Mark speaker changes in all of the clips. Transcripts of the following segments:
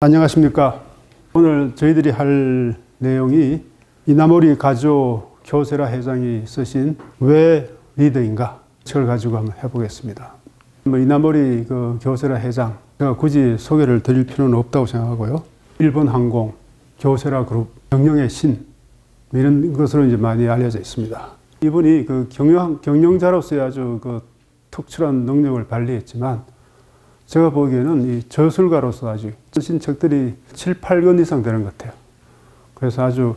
Speaker 1: 안녕하십니까. 오늘 저희들이 할 내용이 이나모리 가조 교세라 회장이 쓰신 왜 리더인가 책을 가지고 한번 해보겠습니다. 이나모리 교세라 회장, 제가 굳이 소개를 드릴 필요는 없다고 생각하고요. 일본 항공, 교세라 그룹, 경영의 신, 이런 것으로 이제 많이 알려져 있습니다. 이분이 경영자로서의 아주 특출한 능력을 발휘했지만, 제가 보기에는 이 저술가로서 아주 쓰신 책들이 7, 8권 이상 되는 것 같아요. 그래서 아주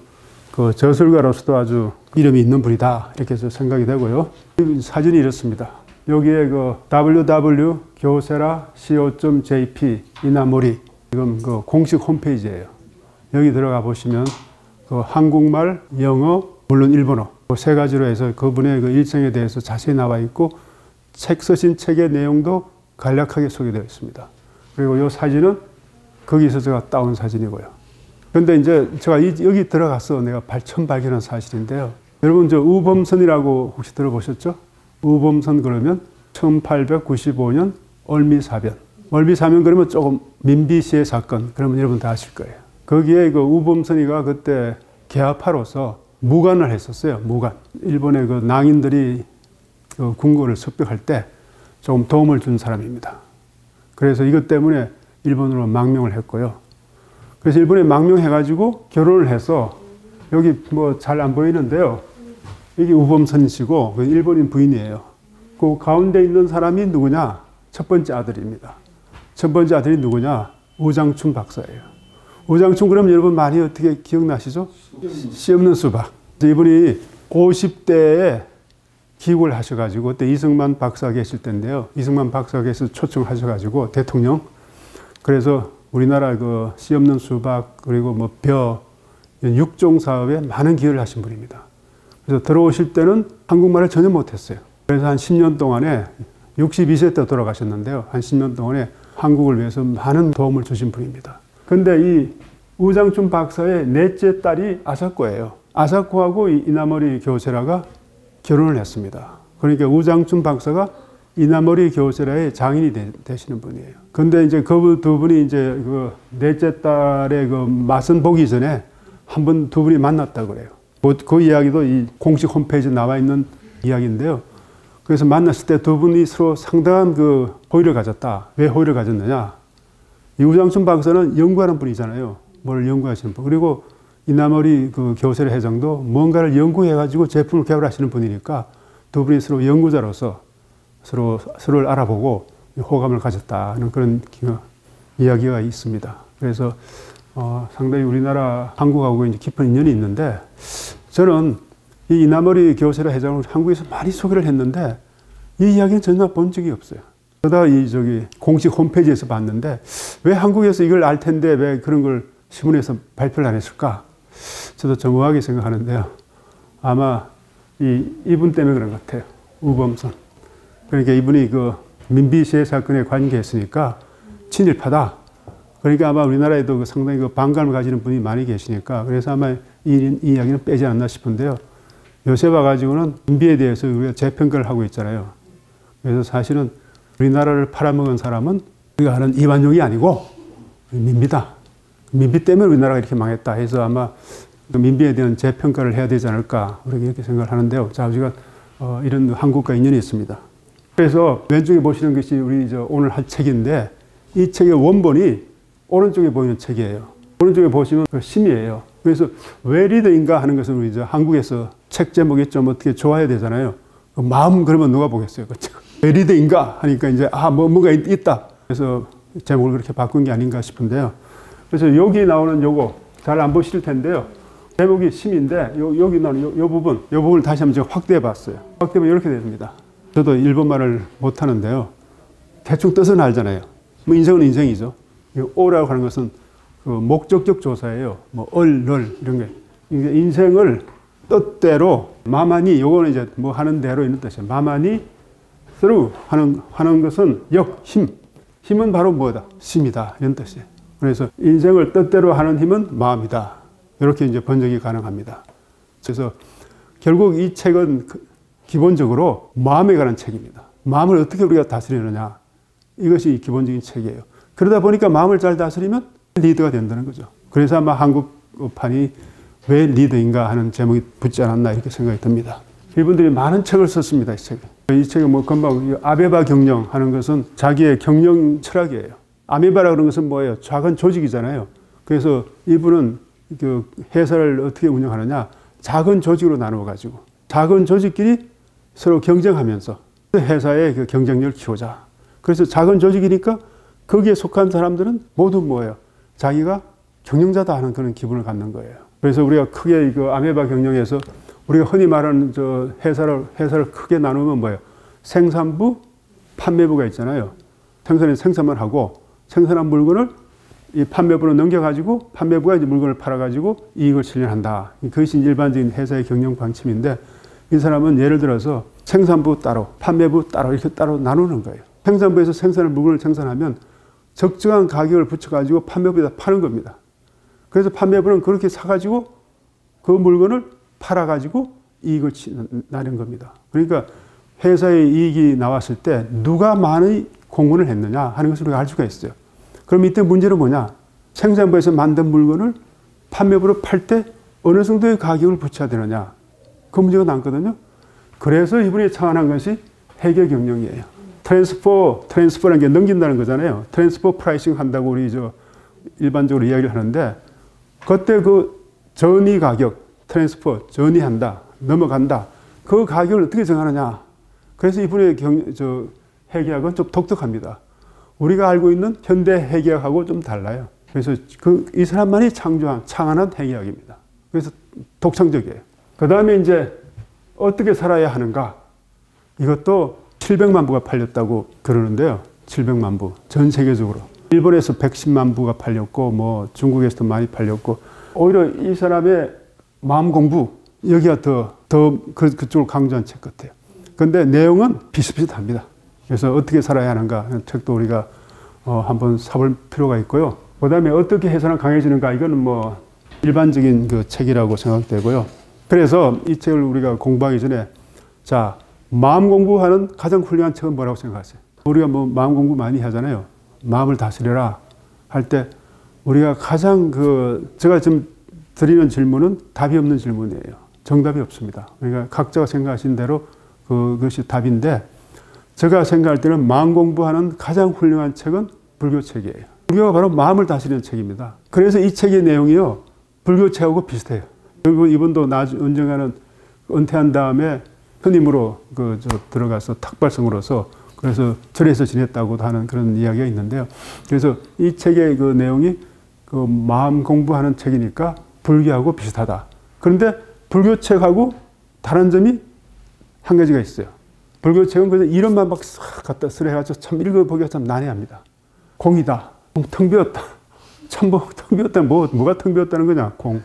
Speaker 1: 저술가로서도 아주 이름이 있는 분이다, 이렇게 해서 생각이 되고요. 사진이 이렇습니다. 여기에 www.kyocera.co.jp 이나모리, 지금 공식 홈페이지예요. 여기 들어가 보시면 한국말, 영어, 물론 일본어 세 가지로 해서 그분의 일생에 대해서 자세히 나와 있고, 책 쓰신 책의 내용도 간략하게 소개되어 있습니다. 그리고 이 사진은 거기서 제가 따온 사진이고요. 그런데 이제 제가 여기 들어가서 내가 처음 발견한 사실인데요. 여러분 우범선이라고 혹시 들어보셨죠? 우범선 그러면 1895년 얼미사변. 얼미사변 그러면 조금 민비시의 사건, 그러면 여러분 다 아실 거예요. 거기에 우범선이가 그때 개화파로서 무관을 했었어요. 무관. 일본의 낭인들이 궁궐을 습격할 때 조금 도움을 준 사람입니다. 그래서 이것 때문에 일본으로 망명을 했고요. 그래서 일본에 망명해가지고 결혼을 해서, 여기 잘 안 보이는데요. 여기 우범선씨고 일본인 부인이에요. 그 가운데 있는 사람이 누구냐? 첫 번째 아들입니다. 첫 번째 아들이 누구냐? 우장춘 박사예요. 우장춘 그러면 여러분 많이 어떻게 기억나시죠? 씨 없는 수박. 이분이 50대에 기국을 하셔가지고, 그때 이승만 박사 계실 때인데요. 이승만 박사께서 초청하셔가지고 대통령. 그래서 우리나라 씨 없는 수박, 그리고 벼, 육종 사업에 많은 기여를 하신 분입니다. 그래서 들어오실 때는 한국말을 전혀 못했어요. 그래서 한 10년 동안에, 62세 때 돌아가셨는데요. 한 10년 동안에 한국을 위해서 많은 도움을 주신 분입니다. 근데 이 우장춘 박사의 넷째 딸이 아사코예요. 아사코하고 이나모리 교세라가 결혼을 했습니다. 그러니까 우장춘 박사가 이나모리 교세라의 장인이 되시는 분이에요. 근데 이제 그 두 분이 이제 넷째 딸의 맛은 보기 전에 한 번 두 분이 만났다고 그래요. 그 이야기도 이 공식 홈페이지에 나와 있는 이야기인데요. 그래서 만났을 때 두 분이 서로 상당한 호의를 가졌다. 왜 호의를 가졌느냐? 이 우장춘 박사는 연구하는 분이잖아요. 뭘 연구하시는 분. 그리고 이나모리 교세라 회장도 뭔가를 연구해가지고 제품을 개발하시는 분이니까 두 분이 서로 연구자로서 서로를 알아보고 호감을 가졌다는 그런 이야기가 있습니다. 그래서 상당히 우리나라 한국하고 이제 깊은 인연이 있는데, 저는 이 이나모리 교세라 회장을 한국에서 많이 소개를 했는데 이 이야기는 전혀 본 적이 없어요. 그러다 공식 홈페이지에서 봤는데, 왜 한국에서 이걸 알 텐데 왜 그런 걸 신문에서 발표를 안 했을까? 저도 정확하게 생각하는데요. 아마 이분 때문에 그런 것 같아요. 우범선. 그러니까 이분이 민비시의 사건에 관계했으니까 친일파다. 그러니까 아마 우리나라에도 상당히 반감을 가지는 분이 많이 계시니까, 그래서 아마 이 이야기는 빼지 않나 싶은데요. 요새 와가지고는 민비에 대해서 우리가 재평가를 하고 있잖아요. 그래서 사실은 우리나라를 팔아먹은 사람은 우리가 아는 이완용이 아니고 민비다. 민비 때문에 우리나라가 이렇게 망했다 해서 아마 민비에 대한 재평가를 해야 되지 않을까, 이렇게 생각을 하는데요. 자, 우리가 이런 한국과 인연이 있습니다. 그래서 왼쪽에 보시는 것이 우리 오늘 할 책인데, 이 책의 원본이 오른쪽에 보이는 책이에요. 오른쪽에 보시면 심이에요. 그래서 왜 리더인가 하는 것은 우리 한국에서 책 제목이 좀 어떻게 좋아야 되잖아요. 마음 그러면 누가 보겠어요. 왜 리더인가 하니까 이제 뭔가 있다. 그래서 제목을 그렇게 바꾼 게 아닌가 싶은데요. 그래서 여기 나오는 요거 잘 안 보실 텐데요. 제목이 심인데 여기 나오는 요 부분을 다시 한번 제가 확대해 봤어요. 확대하면 이렇게 됩니다. 저도 일본말을 못 하는데요. 대충 뜻은 알잖아요. 인생은 인생이죠. 오라고 하는 것은 목적적 조사예요. 널 이런 게. 인생을 뜻대로 마마니, 요거는 이제 하는 대로 있는 뜻이에요. 마마니 through 하는 것은 힘. 힘은 바로 뭐다? 심이다. 이런 뜻이에요. 그래서 인생을 뜻대로 하는 힘은 마음이다. 이렇게 이제 번역이 가능합니다. 그래서 결국 이 책은 기본적으로 마음에 관한 책입니다. 마음을 어떻게 우리가 다스리느냐. 이것이 기본적인 책이에요. 그러다 보니까 마음을 잘 다스리면 리더가 된다는 거죠. 그래서 아마 한국판이 왜 리더인가 하는 제목이 붙지 않았나 이렇게 생각이 듭니다. 이분들이 많은 책을 썼습니다. 이 책에. 이 책에 뭐 금방 아메바 경영 하는 것은 자기의 경영 철학이에요. 아메바라 그런 것은 뭐예요? 작은 조직이잖아요. 그래서 이분은 그 회사를 어떻게 운영하느냐? 작은 조직으로 나누어 가지고 작은 조직끼리 서로 경쟁하면서 회사의 그 경쟁력을 키우자. 그래서 작은 조직이니까 거기에 속한 사람들은 모두 뭐예요? 자기가 경영자다 하는 그런 기분을 갖는 거예요. 그래서 우리가 크게 그 아메바 경영에서 우리가 흔히 말하는 저 회사를 크게 나누면 뭐예요? 생산부, 판매부가 있잖아요. 생산만 하고 생산한 물건을 이 판매부로 넘겨가지고 판매부가 이제 물건을 팔아가지고 이익을 실현한다. 그것이 일반적인 회사의 경영 방침인데 이 사람은 예를 들어서 생산부 따로, 판매부 따로 이렇게 따로 나누는 거예요. 생산부에서 물건을 생산하면 적정한 가격을 붙여가지고 판매부에다 파는 겁니다. 그래서 판매부는 그렇게 사가지고 그 물건을 팔아가지고 이익을 나는 겁니다. 그러니까 회사의 이익이 나왔을 때 누가 많이 공헌을 했느냐 하는 것을 우리가 알 수가 있어요. 그럼 이때 문제는 뭐냐? 생산부에서 만든 물건을 판매부로 팔 때 어느 정도의 가격을 붙여야 되느냐? 그 문제가 남거든요. 그래서 이분이 창안한 것이 회계 경영이에요. 트랜스퍼라는 게 넘긴다는 거잖아요. 트랜스퍼 프라이싱 한다고 우리 일반적으로 이야기를 하는데 그때 그 전이 가격, 트랜스퍼, 전이한다, 넘어간다. 그 가격을 어떻게 정하느냐. 그래서 이분의 회계학은 좀 독특합니다. 우리가 알고 있는 현대 회계학하고 좀 달라요. 그래서 이 사람만이 창안한 회계학입니다. 그래서 독창적이에요. 그 다음에 이제 어떻게 살아야 하는가. 이것도 700만 부가 팔렸다고 그러는데요. 700만 부. 전 세계적으로. 일본에서 110만 부가 팔렸고, 뭐 중국에서도 많이 팔렸고, 오히려 이 사람의 마음 공부, 여기가 더 그쪽을 강조한 책 같아요. 근데 내용은 비슷비슷합니다. 그래서 어떻게 살아야 하는가 하는 책도 우리가 한번 사볼 필요가 있고요. 그 다음에 어떻게 해서는 강해지는가, 이거는 뭐 일반적인 그 책이라고 생각되고요. 그래서 이 책을 우리가 공부하기 전에 자, 마음 공부하는 가장 훌륭한 책은 뭐라고 생각하세요? 우리가 뭐 마음 공부 많이 하잖아요. 마음을 다스려라 할 때 우리가 가장 제가 지금 드리는 질문은 답이 없는 질문이에요. 정답이 없습니다. 그러니까 각자가 생각하신 대로 그것이 답인데 제가 생각할 때는 마음 공부하는 가장 훌륭한 책은 불교 책이에요. 불교가 바로 마음을 다스리는 책입니다. 그래서 이 책의 내용이요. 불교 책하고 비슷해요. 그리고 이분도 언젠가는 은퇴한 다음에 스님으로 들어가서 탁발성으로서 그래서 절에서 지냈다고 하는 그런 이야기가 있는데요. 그래서 이 책의 그 내용이 마음 공부하는 책이니까 불교하고 비슷하다. 그런데 불교 책하고 다른 점이 한 가지가 있어요. 불교 책은 그래서 이름만 막 싹 갖다 쓰려 해가지고 참 읽어보기가 참 난해합니다. 공이다. 텅 비었다. 참 텅 비었다. 뭐가 텅 비었다는 거냐? 공.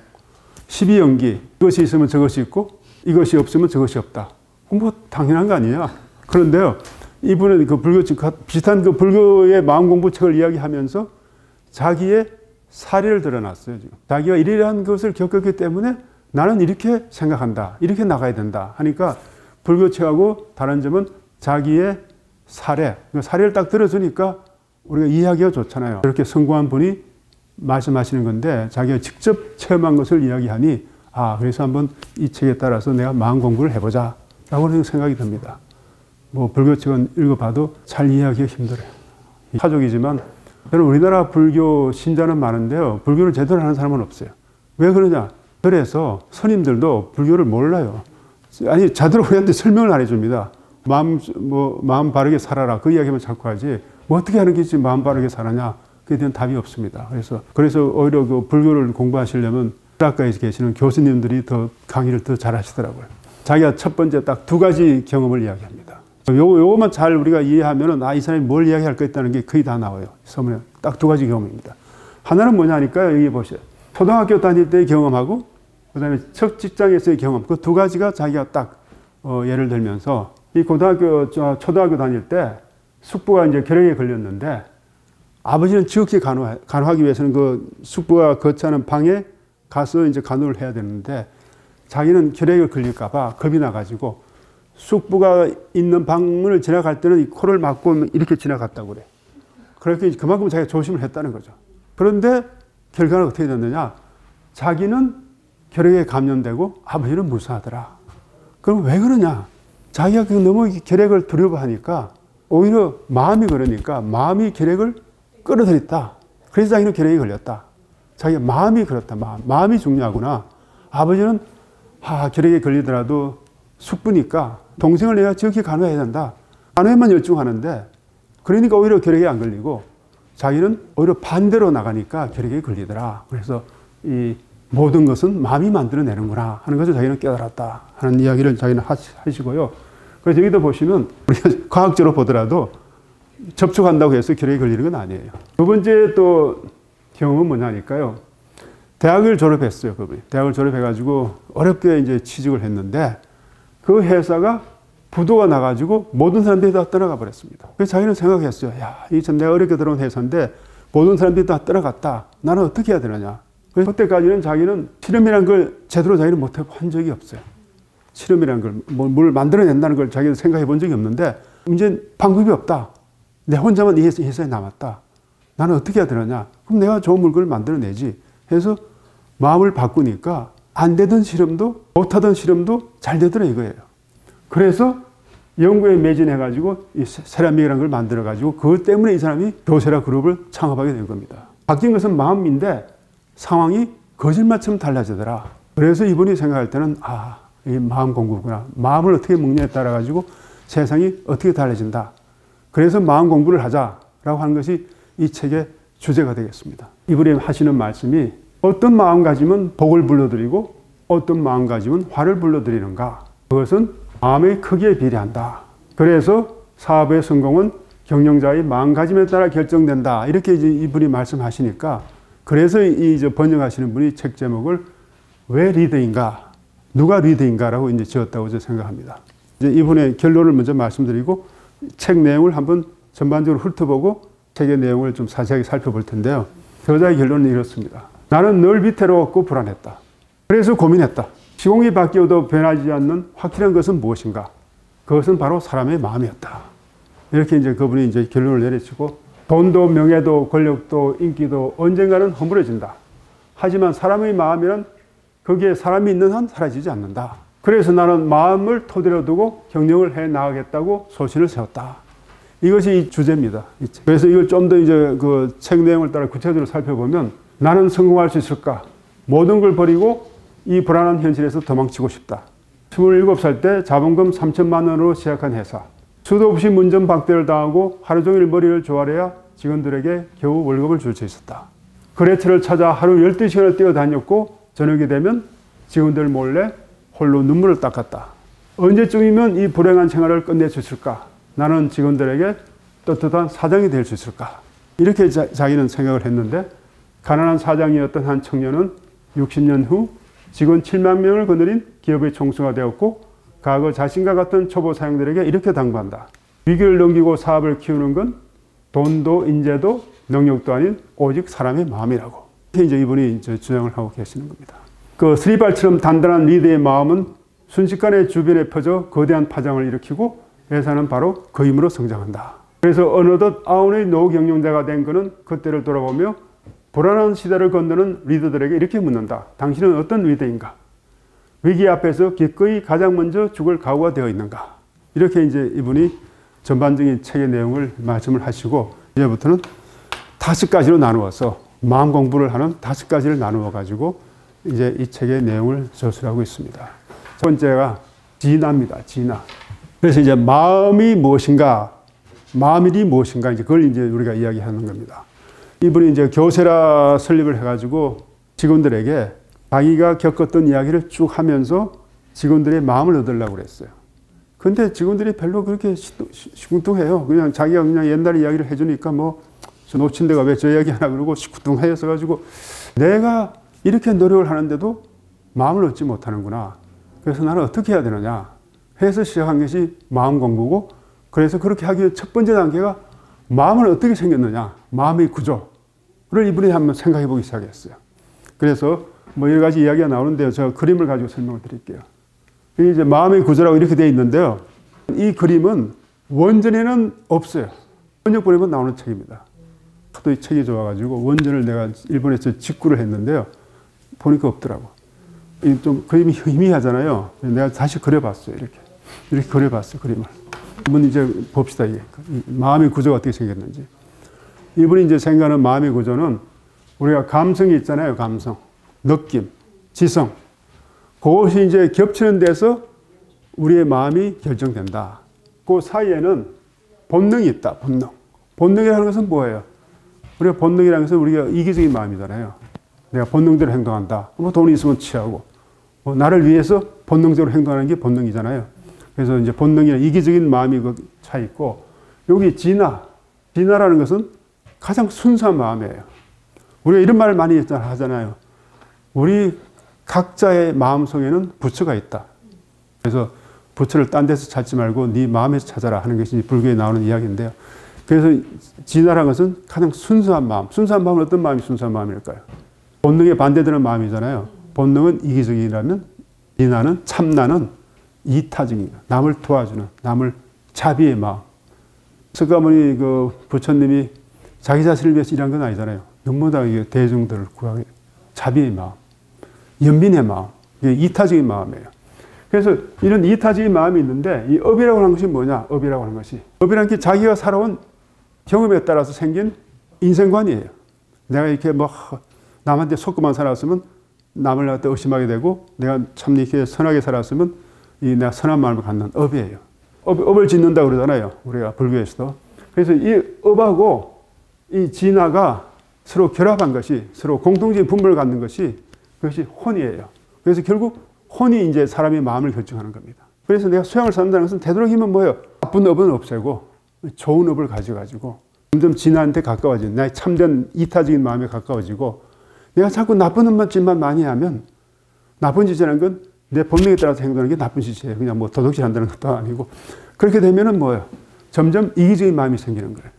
Speaker 1: 12연기. 이것이 있으면 저것이 있고 이것이 없으면 저것이 없다. 뭐 당연한 거 아니냐? 그런데요. 이분은 그 불교책, 비슷한 그 불교의 마음 공부 책을 이야기하면서 자기의 사례를 드러났어요. 지금. 자기가 이러한 것을 겪었기 때문에 나는 이렇게 생각한다. 이렇게 나가야 된다. 하니까 불교책하고 다른 점은 자기의 사례를 딱 들어주니까 우리가 이해하기가 좋잖아요. 이렇게 성공한 분이 말씀하시는 건데 자기가 직접 체험한 것을 이야기하니 그래서 한번 이 책에 따라서 내가 마음 공부를 해보자 라고 생각이 듭니다. 뭐 불교책은 읽어봐도 잘 이해하기가 힘들어요. 사족이지만 저는 우리나라 불교 신자는 많은데요. 불교를 제대로 하는 사람은 없어요. 왜 그러냐? 그래서 스님들도 불교를 몰라요. 아니 제대로 우리한테 설명을 안 해줍니다. 마음 바르게 살아라 그 이야기만 자꾸 하지 뭐 어떻게 하는 게 있지 마음 바르게 살아냐 그에 대한 답이 없습니다. 그래서 오히려 그 불교를 공부하시려면 대학가에 계시는 교수님들이 더 강의를 더 잘하시더라고요. 자기가 첫 번째 딱 두 가지 경험을 이야기합니다. 요거만 잘 우리가 이해하면은 이 사람이 뭘 이야기할 거 있다는 게 거의 다 나와요. 서문에 딱 두 가지 경험입니다. 하나는 뭐냐니까요. 여기 보세요. 초등학교 다닐 때의 경험하고 그다음에 첫 직장에서의 경험 그 두 가지가 자기가 딱 예를 들면서 이 초등학교 다닐 때 숙부가 이제 결핵에 걸렸는데 아버지는 지극히 간호하기 위해서는 그 숙부가 거처하는 방에 가서 이제 간호를 해야 되는데 자기는 결핵에 걸릴까봐 겁이 나가지고 숙부가 있는 방문을 지나갈 때는 이 코를 막고 이렇게 지나갔다고 그래. 그렇게 그만큼 자기가 조심을 했다는 거죠. 그런데 결과는 어떻게 됐느냐? 자기는 결핵에 감염되고 아버지는 무사하더라. 그럼 왜 그러냐? 자기가 너무 결핵을 두려워하니까 오히려 마음이 그러니까 마음이 결핵을 끌어들였다. 그래서 자기는 결핵이 걸렸다. 자기가 마음이 그렇다. 마음이 중요하구나. 아버지는 결핵에 걸리더라도 숙부니까 동생을 내가 지극히 간호해야 된다. 간호에만 열중하는데 그러니까 오히려 결핵에 안 걸리고 자기는 오히려 반대로 나가니까 결핵에 걸리더라. 그래서 이 모든 것은 마음이 만들어내는구나 하는 것을 자기는 깨달았다 하는 이야기를 자기는 하시고요. 그래서 여기도 보시면 우리가 과학적으로 보더라도 접촉한다고 해서 결핵에 걸리는 건 아니에요. 두 번째 또 경험은 뭐냐니까요. 대학을 졸업했어요. 그분이. 대학을 졸업해가지고 어렵게 이제 취직을 했는데 그 회사가 부도가 나가지고 모든 사람들이 다 떠나가 버렸습니다. 그래서 자기는 생각했어요. 야, 이 참 내가 어렵게 들어온 회사인데 모든 사람들이 다 떠나갔다. 나는 어떻게 해야 되느냐. 그래서 그때까지는 자기는 실험이라는 걸 제대로 자기는 못 해본 적이 없어요. 실험이라는 걸, 뭘 만들어낸다는 걸 자기는 생각해 본 적이 없는데 이제 방법이 없다. 내 혼자만 이 회사에 남았다. 나는 어떻게 해야 되느냐. 그럼 내가 좋은 물건을 만들어내지. 해서 마음을 바꾸니까 안 되던 실험도 못하던 실험도 잘 되더라 이거예요. 그래서 연구에 매진해가지고 이 세라믹이라는 걸 만들어가지고 그것 때문에 이 사람이 교세라 그룹을 창업하게 된 겁니다. 바뀐 것은 마음인데 상황이 거짓말처럼 달라지더라. 그래서 이분이 생각할 때는 이 마음 공부구나. 마음을 어떻게 먹냐에 따라 가지고 세상이 어떻게 달라진다. 그래서 마음 공부를 하자라고 하는 것이 이 책의 주제가 되겠습니다. 이분이 하시는 말씀이 어떤 마음가짐은 복을 불러들이고 어떤 마음가짐은 화를 불러들이는가. 그것은 마음의 크기에 비례한다. 그래서 사업의 성공은 경영자의 마음가짐에 따라 결정된다. 이렇게 이제 이분이 말씀하시니까 그래서 이 번역하시는 분이 책 제목을 왜 리더인가, 누가 리더인가라고 이제 지었다고 저는 생각합니다. 이제 이분의 결론을 먼저 말씀드리고 책 내용을 한번 전반적으로 훑어보고 책의 내용을 좀 자세하게 살펴볼 텐데요. 저자의 결론은 이렇습니다. 나는 늘 위태로웠고 불안했다. 그래서 고민했다. 시공이 바뀌어도 변하지 않는 확실한 것은 무엇인가? 그것은 바로 사람의 마음이었다. 이렇게 이제 그분이 이제 결론을 내리치고 돈도 명예도 권력도 인기도 언젠가는 허물어진다. 하지만 사람의 마음이란 거기에 사람이 있는 한 사라지지 않는다. 그래서 나는 마음을 토대로 두고 경영을 해 나가겠다고 소신을 세웠다. 이것이 이 주제입니다. 그래서 이걸 좀 더 이제 그 책 내용을 따라 구체적으로 살펴보면 나는 성공할 수 있을까? 모든 걸 버리고 이 불안한 현실에서 도망치고 싶다. 27살 때 자본금 3천만 원으로 시작한 회사. 수도 없이 문전박대를 당하고 하루 종일 머리를 조아려야 직원들에게 겨우 월급을 줄 수 있었다. 거래처를 찾아 하루 12시간을 뛰어다녔고 저녁이 되면 직원들 몰래 홀로 눈물을 닦았다. 언제쯤이면 이 불행한 생활을 끝낼 수 있을까? 나는 직원들에게 떳떳한 사장이 될 수 있을까? 이렇게 자기는 생각을 했는데 가난한 사장이었던 한 청년은 60년 후 직원 7만 명을 거느린 기업의 총수가 되었고 과거 자신과 같은 초보 사장들에게 이렇게 당부한다. 위기를 넘기고 사업을 키우는 건 돈도 인재도 능력도 아닌 오직 사람의 마음이라고. 이제 이분이 이제 주장을 하고 계시는 겁니다. 그 스리발처럼 단단한 리더의 마음은 순식간에 주변에 퍼져 거대한 파장을 일으키고 회사는 바로 그 힘으로 성장한다. 그래서 어느덧 아운의 노경영자가 된 그는 그때를 돌아보며 불안한 시대를 건너는 리더들에게 이렇게 묻는다. 당신은 어떤 리더인가? 위기 앞에서 기꺼이 가장 먼저 죽을 각오가 되어 있는가? 이렇게 이제 이분이 전반적인 책의 내용을 말씀을 하시고 이제부터는 5가지로 나누어서 마음 공부를 하는 5가지를 나누어 가지고 이제 이 책의 내용을 저술하고 있습니다. 첫 번째가 진화입니다. 진화. 그래서 이제 마음이 무엇인가, 마음이 무엇인가 이제 그걸 이제 우리가 이야기하는 겁니다. 이분이 이제 교세라 설립을 해가지고 직원들에게 자기가 겪었던 이야기를 쭉 하면서 직원들의 마음을 얻으려고 그랬어요. 근데 직원들이 별로 그렇게 시궁뚱해요. 그냥 자기가 그냥 옛날 이야기를 해주니까 뭐 놓친 데가 왜 저 이야기 하나 그러고 시궁뚱해서 가지고 내가 이렇게 노력을 하는데도 마음을 얻지 못하는구나. 그래서 나는 어떻게 해야 되느냐 해서 시작한 것이 마음 공부고 그래서 그렇게 하기 위해 첫 번째 단계가 마음은 어떻게 생겼느냐 마음의 구조를 이분이 한번 생각해 보기 시작했어요. 그래서 뭐 여러 가지 이야기가 나오는데요. 제가 그림을 가지고 설명을 드릴게요. 이게 이제 마음의 구조라고 이렇게 되어 있는데요. 이 그림은 원전에는 없어요. 번역본에만 나오는 책입니다. 하도 책이 좋아가지고 원전을 내가 일본에서 직구를 했는데요. 보니까 없더라고. 좀 그림이 희미하잖아요. 내가 다시 그려봤어요. 이렇게 그려봤어요. 그림을. 한번 이제 봅시다. 이게 마음의 구조가 어떻게 생겼는지. 이분이 이제 생각하는 마음의 구조는 우리가 감성이 있잖아요. 감성, 느낌, 지성. 그것이 이제 겹치는 데서 우리의 마음이 결정된다. 그 사이에는 본능이 있다. 본능. 본능이라는 것은 뭐예요? 우리가 본능이라는 것은 우리가 이기적인 마음이잖아요. 내가 본능대로 행동한다. 뭐 돈이 있으면 취하고, 뭐 나를 위해서 본능적으로 행동하는 게 본능이잖아요. 그래서 이제 본능이나 이기적인 마음이 차 있고, 여기 진화라는 것은 가장 순수한 마음이에요. 우리가 이런 말을 많이 하잖아요. 우리 각자의 마음 속에는 부처가 있다. 그래서 부처를 딴 데서 찾지 말고 네 마음에서 찾아라 하는 것이 불교에 나오는 이야기인데요. 그래서 진화라는 것은 가장 순수한 마음. 순수한 마음은 어떤 마음이 순수한 마음일까요? 본능에 반대되는 마음이잖아요. 본능은 이기적이라면 진화는, 참나는 이타적입니다. 남을 도와주는, 남을 자비의 마음. 석가모니 그 부처님이 자기 자신을 위해서 일한 건 아니잖아요. 너무 다 대중들을 구하기, 자비의 마음, 연민의 마음, 이게 이타적인 마음이에요. 그래서 이런 이타적인 마음이 있는데 이 업이라고 하는 것이 뭐냐? 업이라고 하는 것이. 업이라는 게 자기가 살아온 경험에 따라서 생긴 인생관이에요. 내가 이렇게 뭐 남한테 속고만 살았으면 남을 갖다 의심하게 되고 내가 참 이렇게 선하게 살았으면 이 내가 선한 마음을 갖는 업이에요. 업을 짓는다 그러잖아요. 우리가 불교에서도. 그래서 이 업하고 이 진화가 서로 결합한 것이 서로 공통적인 분별을 갖는 것이 그것이 혼이에요. 그래서 결국 혼이 이제 사람의 마음을 결정하는 겁니다. 그래서 내가 수양을 산다는 것은 되도록이면 뭐예요? 나쁜 업은 없애고 좋은 업을 가져가지고 점점 진화한테 가까워지는 나의 참된 이타적인 마음에 가까워지고 내가 자꾸 나쁜 짓만 많이 하면 나쁜 짓이라는 건 내 본능에 따라서 행동하는 게 나쁜 짓이에요. 그냥 뭐 도둑질 한다는 것도 아니고 그렇게 되면은 뭐예요? 점점 이기적인 마음이 생기는 거예요.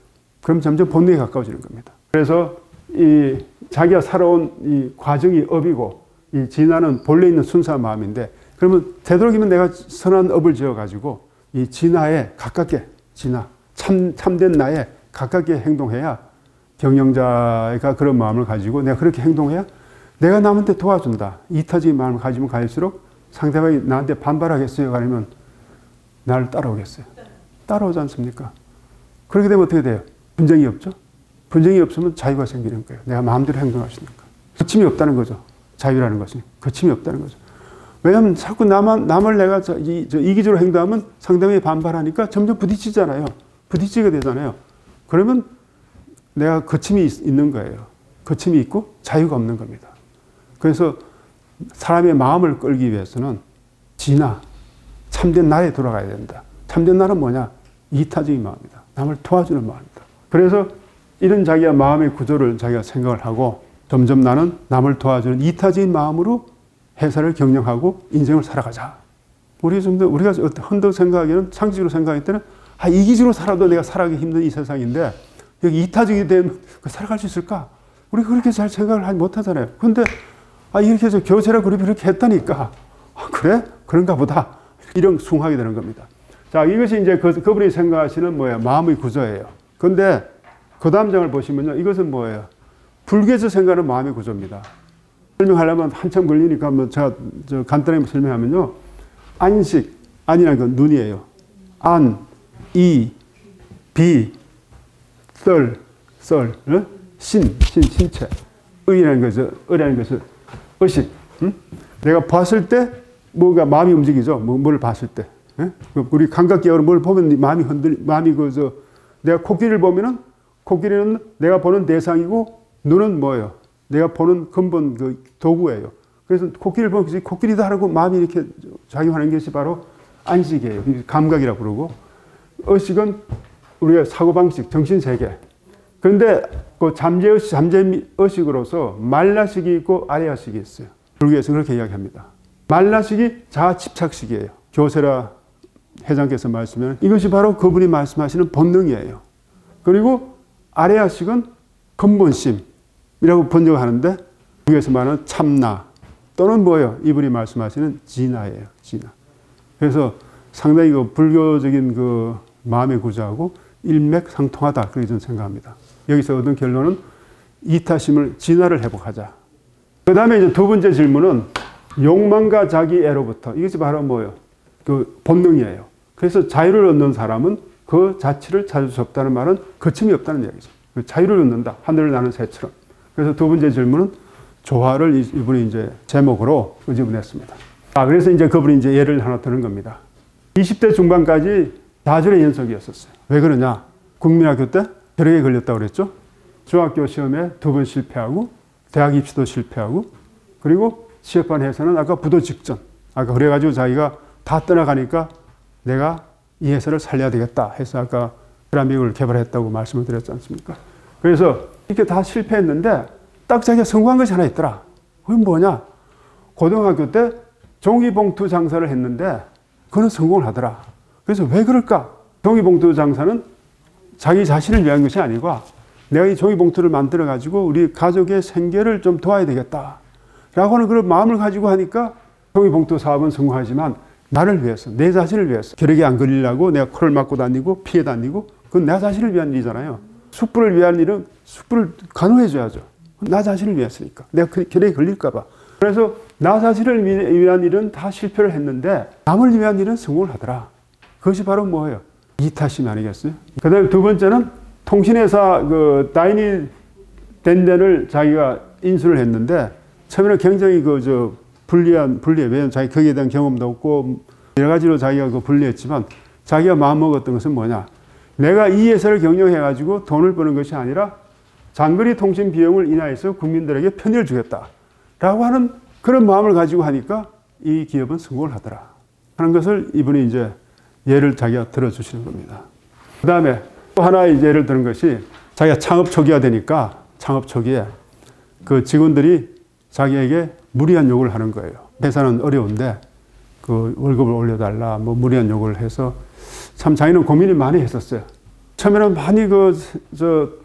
Speaker 1: 그럼 점점 본능에 가까워지는 겁니다. 그래서 이 자기가 살아온 이 과정이 업이고 이 진화는 본래 있는 순수한 마음인데 그러면 되도록이면 내가 선한 업을 지어가지고 이 진화에 가깝게 참된 나에 가깝게 행동해야 경영자가 그런 마음을 가지고 내가 그렇게 행동해야 내가 남한테 도와준다. 이타적인 마음을 가지면 갈수록 상대방이 나한테 반발하겠어요? 아니면 나를 따라오겠어요? 따라오지 않습니까? 그렇게 되면 어떻게 돼요? 분쟁이 없죠? 분쟁이 없으면 자유가 생기는 거예요. 내가 마음대로 행동할 수 있는 거예요. 거침이 없다는 거죠. 자유라는 것이. 거침이 없다는 거죠. 왜냐하면 자꾸 남을 내가 이기적으로 행동하면 상대방이 반발하니까 점점 부딪히잖아요. 부딪히게 되잖아요. 그러면 내가 거침이 있는 거예요. 거침이 있고 자유가 없는 겁니다. 그래서 사람의 마음을 끌기 위해서는 진화, 참된 나에 돌아가야 된다. 참된 나는 뭐냐? 이타적인 마음이다. 남을 도와주는 마음이다. 그래서 이런 자기가 마음의 구조를 자기가 생각을 하고 점점 나는 남을 도와주는 이타적인 마음으로 회사를 경영하고 인생을 살아가자. 우리가 헌덕 생각하기에는 상식으로 생각할 때는 이기적으로 살아도 내가 살아가기 힘든 이 세상인데 여기 이타적이 되면 살아갈 수 있을까? 우리가 그렇게 잘 생각을 하지 못하잖아요. 그런데 이렇게 해서 교세라 그룹이 이렇게 했다니까. 그래? 그런가 보다. 이런 숭하게 되는 겁니다. 자, 이것이 이제 그분이 생각하시는 뭐예요? 마음의 구조예요. 그런데 그 다음 장을 보시면요. 이것은 뭐예요? 불교에서 생각하는 마음의 구조입니다. 설명하려면 한참 걸리니까 한번 제가 간단하게 설명하면요. 안식, 안이라는 건 눈이에요. 안, 이, 비, 썰, 신체. 의라는 것은, 의식. 내가 봤을 때 뭔가 마음이 움직이죠. 뭘 봤을 때. 우리 감각기억으로 뭘 보면 마음이 내가 코끼리를 보면은 코끼리는 내가 보는 대상이고 눈은 뭐예요? 내가 보는 근본 그 도구예요. 그래서 코끼리를 보면 코끼리다 하고 마음이 이렇게 작용하는 것이 바로 안식이에요. 감각이라고 부르고 의식은 우리가 사고방식, 정신세계. 그런데 그 잠재의식으로서 말라식이 있고 아래아식이 있어요. 불교에서 그렇게 이야기합니다. 말라식이 자아집착식이에요. 교세라 회장께서 말씀하시면 이것이 바로 그분이 말씀하시는 본능이에요. 그리고 아래아식은 근본심이라고 번역하는데 불교에서 말하는 참나 또는 뭐예요? 이분이 말씀하시는 진화예요. 진화. 그래서 상당히 그 불교적인 그 마음의 구조하고 일맥상통하다. 그렇게 저는 생각합니다. 여기서 얻은 결론은 이타심을 진화를 회복하자. 그 다음에 이제 두 번째 질문은 욕망과 자기 애로부터. 이것이 바로 뭐예요? 그 본능이에요. 그래서 자유를 얻는 사람은 그 자취를 찾을 수 없다는 말은 거침이 없다는 이야기죠. 자유를 얻는다. 하늘을 나는 새처럼. 그래서 두 번째 질문은 조화를 이분이 이제 제목으로 끄집어냈습니다. 그래서 이제 그분이 이제 예를 하나 드는 겁니다. 20대 중반까지 좌절의 연속이었었어요. 왜 그러냐? 국민학교 때 벼락에 걸렸다고 그랬죠. 중학교 시험에 2번 실패하고 대학 입시도 실패하고 그리고 취업한 회사는 아까 부도 직전. 아까 그래가지고 자기가 다 떠나가니까 내가 이 회사를 살려야 되겠다 해서 아까 세라믹을 개발했다고 말씀을 드렸지 않습니까? 그래서 이렇게 다 실패했는데 딱 자기가 성공한 것이 하나 있더라. 그건 뭐냐? 고등학교 때 종이봉투 장사를 했는데 그건 성공을 하더라. 그래서 왜 그럴까? 종이봉투 장사는 자기 자신을 위한 것이 아니고 내가 이 종이봉투를 만들어 가지고 우리 가족의 생계를 좀 도와야 되겠다 라고 하는 그런 마음을 가지고 하니까 종이봉투 사업은 성공하지만 나를 위해서, 내 자신을 위해서 벼락에 안 걸리려고 내가 코를 막고 다니고 피해 다니고 그건 내 자신을 위한 일이잖아요. 숯불을 위한 일은 숯불을 간호해 줘야죠. 나 자신을 위해서니까. 내가 벼락에 걸릴까 봐. 그래서 나 자신을 위한 일은 다 실패를 했는데 남을 위한 일은 성공을 하더라. 그것이 바로 뭐예요? 이타심 아니겠어요? 그 다음에 두 번째는 통신회사 그 다이니 덴덴을 자기가 인수를 했는데 처음에는 굉장히 불리해. 왜냐면 자기 거기에 대한 경험도 없고 여러 가지로 자기가 불리했지만 자기가 마음먹었던 것은 뭐냐? 내가 이 회사를 경영해가지고 돈을 버는 것이 아니라 장거리 통신 비용을 인하해서 국민들에게 편의를 주겠다. 라고 하는 그런 마음을 가지고 하니까 이 기업은 성공을 하더라. 하는 것을 이분이 이제 예를 자기가 들어주시는 겁니다. 그 다음에 또 하나 예를 드는 것이 자기가 창업 초기가 되니까 창업 초기에 그 직원들이 자기에게 무리한 요구를 하는 거예요. 회사는 어려운데 그 월급을 올려달라 뭐 무리한 요구를 해서 참 자기는 고민이 많이 했었어요. 처음에는 많이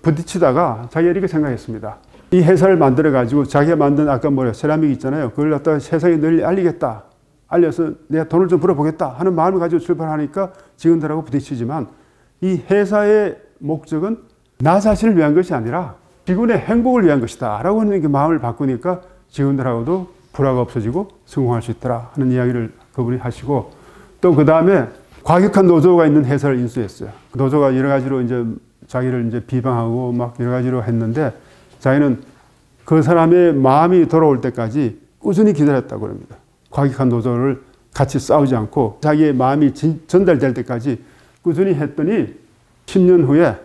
Speaker 1: 부딪히다가 자기가 이렇게 생각했습니다. 이 회사를 만들어 가지고 자기가 만든 아까 세라믹 있잖아요. 그걸 갖다가 세상에 널리 알리겠다. 알려서 내가 돈을 좀 벌어보겠다 하는 마음을 가지고 출발하니까 직원들하고 부딪히지만 이 회사의 목적은 나 자신을 위한 것이 아니라 직원의 행복을 위한 것이다 라고 하는 그 마음을 바꾸니까 직원들하고도 불화가 없어지고 성공할 수 있더라 하는 이야기를 그분이 하시고 또 그 다음에 과격한 노조가 있는 회사를 인수했어요. 그 노조가 여러 가지로 이제 자기를 이제 비방하고 막 여러 가지로 했는데 자기는 그 사람의 마음이 돌아올 때까지 꾸준히 기다렸다고 합니다. 과격한 노조를 같이 싸우지 않고 자기의 마음이 전달될 때까지 꾸준히 했더니 10년 후에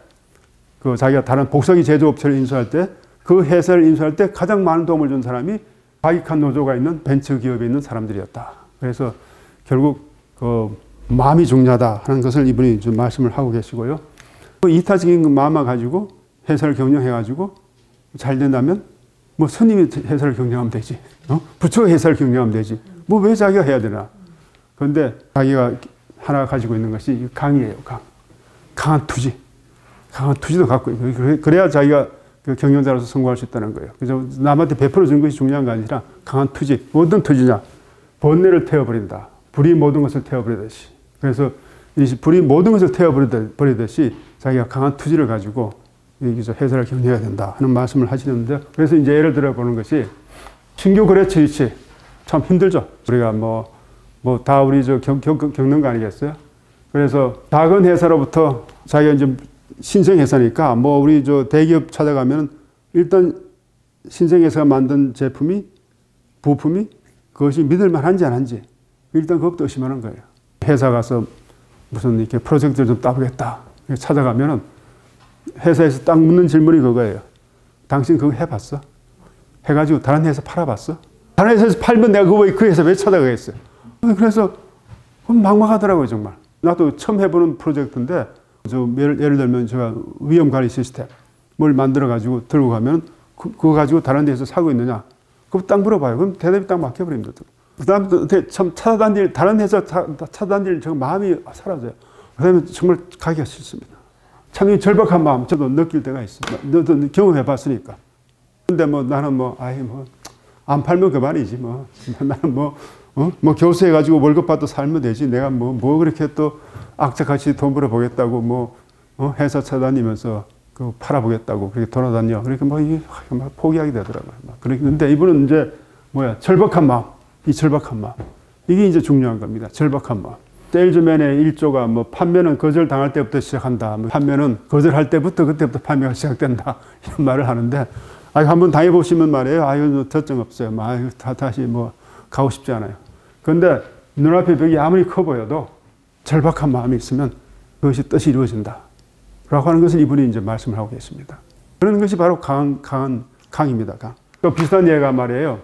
Speaker 1: 그 자기가 다른 복사기 제조업체를 인수할 때 그 회사를 인수할 때 가장 많은 도움을 준 사람이 과격한 노조가 있는 벤처 기업에 있는 사람들이었다. 그래서 결국 그 마음이 중요하다 하는 것을 이분이 좀 말씀을 하고 계시고요. 그 이타적인 마음을 가지고 회사를 경영해가지고 잘 된다면 뭐 스님이 회사를 경영하면 되지. 부처가 회사를 경영하면 되지. 뭐 왜 자기가 해야 되나. 그런데 자기가 하나 가지고 있는 것이 강이에요. 강한 투지. 강한 투지도 갖고 있고 그래야 자기가 그 경영자로서 성공할 수 있다는 거예요. 그래서 남한테 베풀어 준 것이 중요한 게 아니라 강한 투지. 어떤 투지냐. 번뇌를 태워버린다. 불이 모든 것을 태워버리듯이. 그래서 불이 모든 것을 태워버리듯이 자기가 강한 투지를 가지고 여기서 회사를 경영해야 된다 하는 말씀을 하시는데 그래서 이제 예를 들어 보는 것이 신규 거래처 유치 참 힘들죠. 우리가 다 우리 겪는 거 아니겠어요? 그래서 작은 회사로부터 자기가 이제 신생 회사니까 우리 대기업 찾아가면 일단 신생 회사가 만든 부품이 그것이 믿을만한지 안 한지 일단 그것부터 의심하는 거예요. 회사 가서 무슨 이렇게 프로젝트를 좀 따보겠다 찾아가면은 회사에서 딱 묻는 질문이 그거예요. 당신 그거 해봤어? 해가지고 다른 회사 팔아봤어? 다른 회사에서 팔면 내가 그 회사 왜 찾아가겠어요? 그래서 막막하더라고요 정말. 나도 처음 해보는 프로젝트인데 예를 들면 제가 위험관리 시스템을 만들어가지고 들고 가면 그거 가지고 다른 데서 사고 있느냐? 그거 딱 물어봐요. 그럼 대답이 딱 막혀버립니다. 그 다음에 참 찾아다닐 다른 회사 찾아다닐 마음이 사라져요. 그 다음에 정말 가기가 싫습니다. 참 절박한 마음 저도 느낄 때가 있습니다. 너도 경험해봤으니까. 근데 나는 안 팔면 그만이지 나는 교수해가지고 월급 받고 살면 되지. 내가 뭐 그렇게 또 악착같이 돈 벌어보겠다고 회사 찾아다니면서 그 팔아보겠다고 그렇게 돌아다녀. 그러니까 이게 막 포기하게 되더라고요. 그런데 이분은 이제 절박한 마음, 이 절박한 마음. 이게 이제 중요한 겁니다. 절박한 마음. 세일즈맨의 일조가 판매는 거절당할 때부터 시작한다. 판매는 거절할 때부터 그때부터 판매가 시작된다. 이런 말을 하는데, 한번 당해보시면 말이에요. 아유, 결정 없어요. 다시 가고 싶지 않아요. 그런데 눈앞에 벽이 아무리 커 보여도 절박한 마음이 있으면 그것이 뜻이 이루어진다. 라고 하는 것을 이분이 이제 말씀을 하고 계십니다. 그런 것이 바로 강입니다. 강. 또 비슷한 예가 말이에요.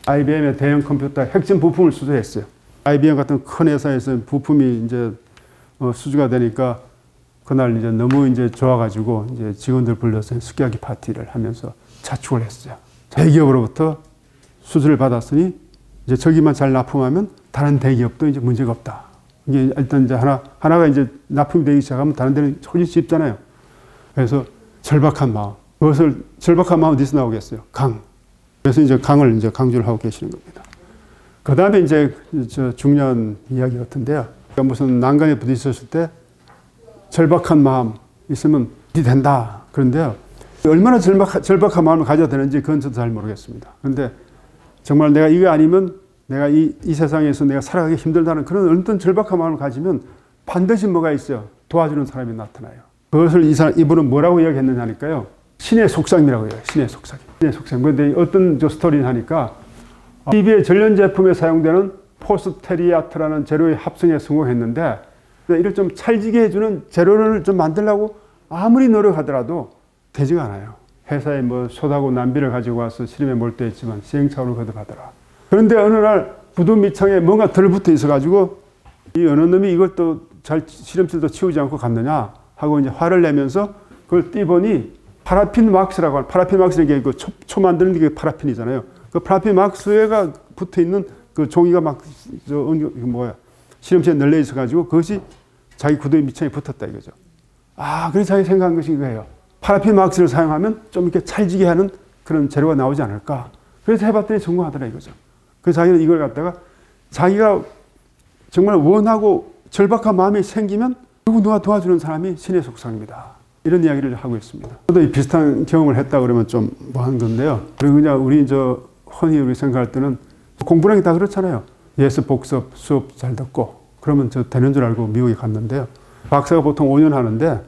Speaker 1: IBM의 대형 컴퓨터 핵심 부품을 수주했어요. IBM 같은 큰 회사에서 부품이 이제 수주가 되니까 그날 이제 너무 이제 좋아가지고 이제 직원들 불러서 스키야키 파티를 하면서 자축을 했어요. 대기업으로부터 수주를 받았으니 이제 저기만 잘 납품하면 다른 대기업도 이제 문제가 없다. 이게 일단 이제 하나가 이제 납품이 되기 시작하면 다른 데는 훨씬 쉽잖아요. 그래서 절박한 마음. 그것을 절박한 마음 어디서 나오겠어요? 강. 그래서 이제 강을 이제 강조를 하고 계시는 겁니다. 그 다음에 이제 중요한 이야기 같은데요. 그러니까 무슨 난간에 부딪혔을 때 절박한 마음 있으면 된다. 그런데요. 얼마나 절박한 마음을 가져야 되는지 그건 저도 잘 모르겠습니다. 그런데 정말 내가 이거 아니면 내가 이 세상에서 내가 살아가기 힘들다는 그런 어떤 절박한 마음을 가지면 반드시 뭐가 있어요. 도와주는 사람이 나타나요. 그것을 이분은 뭐라고 이야기했느냐 하니까요. 신의 속삭임이라고 해요. 신의 속삭임. 신의 속삭임. 그런데 어떤 스토리를 하니까 TV의 전련 제품에 사용되는 포스테리아트라는 재료의 합성에 성공했는데 이를 좀 찰지게 해주는 재료를 좀 만들려고 아무리 노력하더라도 되지가 않아요. 회사에 솥하고 난비를 가지고 와서 실험에 몰두했지만 시행착오를 거듭하더라. 그런데 어느 날 구두 밑창에 뭔가 덜 붙어 있어가지고 이 어느 놈이 이걸 또 잘 실험실도 치우지 않고 갔느냐 하고 이제 화를 내면서 그걸 띄보니 파라핀 왁스라고 하는, 파라핀 왁스는 게 그 초 만드는 게 파라핀이잖아요. 그 파라핀 왁스가 붙어 있는 그 종이가 실험실에 널려 있어가지고 그것이 자기 구두의 밑창에 붙었다 이거죠. 그래서 자기 생각한 것이 이거예요. 파라핀 왁스를 사용하면 좀 이렇게 찰지게 하는 그런 재료가 나오지 않을까. 그래서 해봤더니 성공하더라 이거죠. 그래서 자기는 이걸 갖다가 자기가 정말 원하고 절박한 마음이 생기면 누가 도와주는 사람이 신의 속삭입니다. 이런 이야기를 하고 있습니다. 저도 이 비슷한 경험을 했다 그러면 좀 하는 건데요. 그리고 그냥 우리 흔히 우리 생각할 때는 공부라는 게 다 그렇잖아요. 예습, 복습, 수업 잘 듣고 그러면 되는 줄 알고 미국에 갔는데요. 박사가 보통 5년 하는데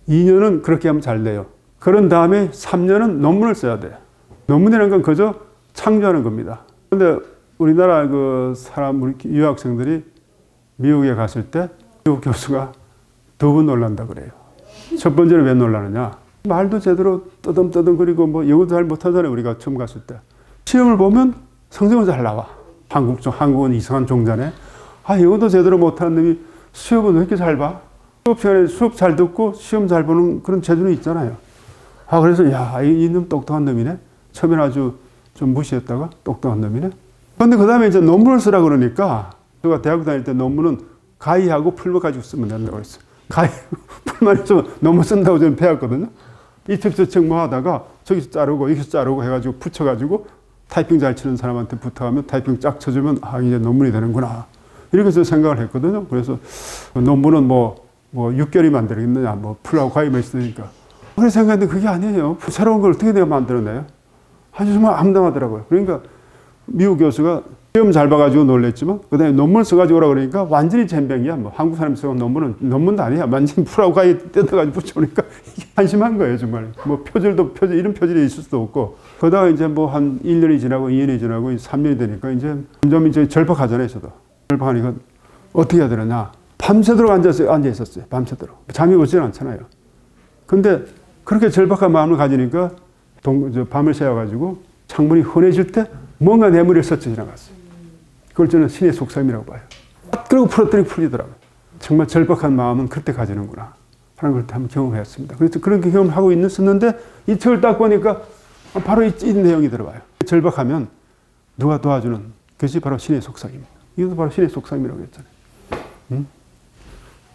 Speaker 1: 2년은 그렇게 하면 잘 돼요. 그런 다음에 3년은 논문을 써야 돼요. 논문이라는 건 그저 창조하는 겁니다. 그런데 우리나라 우리 유학생들이 미국에 갔을 때 미국 교수가 2번 놀란다 그래요. 첫 번째는 왜 놀라느냐. 말도 제대로 떠듬떠듬거리고 영어도 잘 못하잖아요. 우리가 처음 갔을 때. 시험을 보면 성적은 잘 나와. 한국은 이상한 종자네. 영어도 제대로 못하는 놈이 시험은 왜 이렇게 잘 봐? 수업 시간에 수업 잘 듣고 시험 잘 보는 그런 재주는 있잖아요. 그래서 이놈 똑똑한 놈이네. 처음에는 아주 좀 무시했다가 똑똑한 놈이네. 그런데 그 다음에 이제 논문을 쓰라 그러니까 제가 대학교 다닐 때 논문은 가위하고 풀만 가지고 쓰면 된다고 그랬어요. 가위하고 풀만 있으면 논문 쓴다고 저는 배웠거든요. 이 책 저 책 하다가 저기서 자르고 여기서 자르고 해가지고 붙여가지고 타이핑 잘 치는 사람한테 부탁하면 타이핑 쫙 쳐주면 이제 논문이 되는구나. 이렇게 해서 생각을 했거든요. 그래서 논문은 6개월이면 안 되겠느냐. 풀하고 가위만 있으니까. 그래서 생각했는데 그게 아니에요. 새로운 걸 어떻게 내가 만들어내요? 아주 정말 암담하더라고요. 그러니까 미국 교수가 시험 잘 봐가지고 놀랬지만 그 다음에 논문 써가지고 오라 그러니까 완전히 젬병이야. 한국 사람이 써온 논문은 논문도 아니야. 완전히 풀하고 가위 뜯어가지고 붙여오니까 이게 한심한 거예요. 정말. 표절 이런 표절이 있을 수도 없고. 그러다가 이제 한 1년이 지나고 2년이 지나고 3년이 되니까 이제 점점 이제 절박하잖아요. 저도. 절박하니까 어떻게 해야 되느냐. 밤새도록 앉아 있었어요. 밤새도록. 잠이 오지는 않잖아요. 근데 그렇게 절박한 마음을 가지니까 밤을 새워가지고 창문이 흔해질 때 뭔가 내 머리에 스쳐 지나갔어요. 그걸 저는 신의 속삭임이라고 봐요. 그리고 풀었더니 풀리더라고요. 정말 절박한 마음은 그때 가지는구나 하는 걸 한번 경험했습니다. 그래서 그런 경험을 하고 있었는데 이 책을 딱 보니까 바로 이 내용이 들어와요. 절박하면 누가 도와주는 그것이 바로 신의 속삭임입니다. 이것도 바로 신의 속삭임이라고 했잖아요.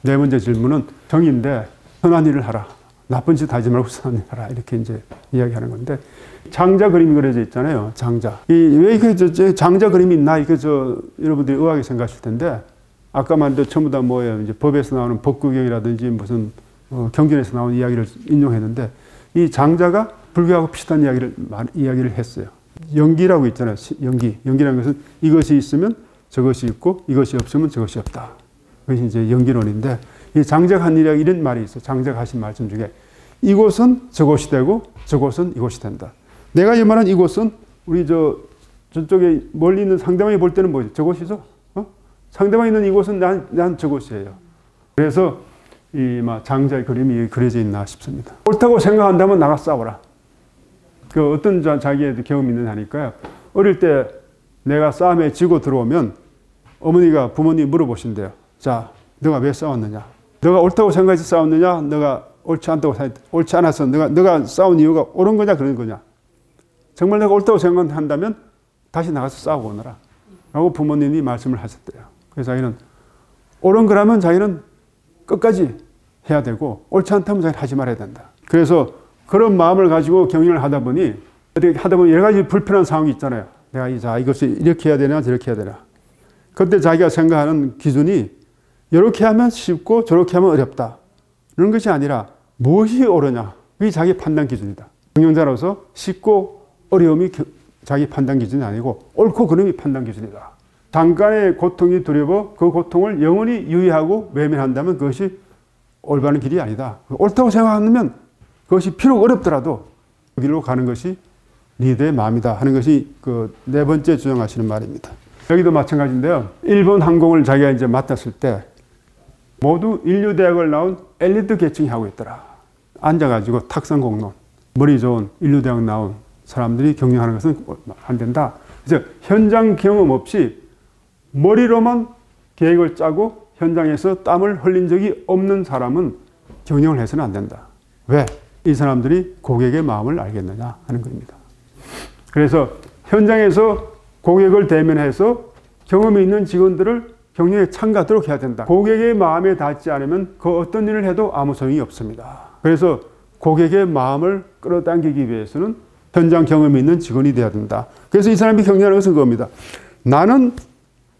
Speaker 1: 네 번째 질문은 정의인데 선한 일을 하라. 나쁜 짓 하지 말고 선한 일 하라. 이렇게 이제 이야기하는 건데 장자 그림이 그려져 있잖아요. 장자. 왜 이렇게 장자 그림이 있나? 이게 여러분들이 의아하게 생각하실 텐데 아까 말한 전부 다 뭐예요? 이제 법에서 나오는 법구경이라든지 무슨 경전에서 나온 이야기를 인용했는데 이 장자가 불교하고 비슷한 이야기를 했어요. 연기라고 있잖아요. 연기라는 것은 이것이 있으면 저것이 있고 이것이 없으면 저것이 없다. 그것이 이제 연기론인데 이 장자가 한 일이라고 이런 말이 있어요. 장자가 하신 말씀 중에 이곳은 저곳이 되고 저곳은 이곳이 된다. 내가 이 말한 이곳은 우리 저쪽에 멀리 있는 상대방이 볼 때는 뭐지? 저곳이죠? 상대방이 있는 이곳은 난 저곳이에요. 그래서 이 장자의 그림이 그려져 있나 싶습니다. 옳다고 생각한다면 나가 싸워라. 그 어떤 자기의 경험이 있는 하니까요. 어릴 때 내가 싸움에 지고 들어오면 어머니가 부모님 물어보신대요. 자, 너가 왜 싸웠느냐? 너가 옳다고 생각해서 싸웠느냐? 너가 옳지 않아서 너가 싸운 이유가 옳은 거냐 그런 거냐? 정말 내가 옳다고 생각한다면 다시 나가서 싸우고 오너라. 라고 부모님이 말씀을 하셨대요. 그래서 자기는 옳은 거라면 자기는 끝까지 해야 되고 옳지 않다면 자기는 하지 말아야 된다. 그래서 그런 마음을 가지고 경영을 하다 보니 여러 가지 불편한 상황이 있잖아요. 내가 이것을 이렇게 해야 되나 저렇게 해야 되나. 그때 자기가 생각하는 기준이 이렇게 하면 쉽고 저렇게 하면 어렵다. 그런 것이 아니라 무엇이 옳으냐. 그게 자기 판단 기준이다. 경영자로서 쉽고 어려움이 자기 판단 기준이 아니고 옳고 그름이 판단 기준이다. 잠깐의 고통이 두려워 그 고통을 영원히 유의하고 외면한다면 그것이 올바른 길이 아니다. 옳다고 생각하면 그것이 비록 어렵더라도 그 길로 가는 것이 리더의 마음이다 하는 것이 그 네 번째 주장하시는 말입니다. 여기도 마찬가지인데요. 일본 항공을 자기가 이제 맡았을 때 모두 인류대학을 나온 엘리트 계층이 하고 있더라. 앉아가지고 탁상 공론, 머리 좋은 인류대학 나온 사람들이 경영하는 것은 안 된다. 그래서 현장 경험 없이 머리로만 계획을 짜고 현장에서 땀을 흘린 적이 없는 사람은 경영을 해서는 안 된다. 왜? 이 사람들이 고객의 마음을 알겠느냐 하는 겁니다. 그래서 현장에서 고객을 대면해서 경험이 있는 직원들을 경영에 참가하도록 해야 된다. 고객의 마음에 닿지 않으면 그 어떤 일을 해도 아무 소용이 없습니다. 그래서 고객의 마음을 끌어당기기 위해서는 현장 경험이 있는 직원이 되어야 된다. 그래서 이 사람이 경영하는 것은 그겁니다. 나는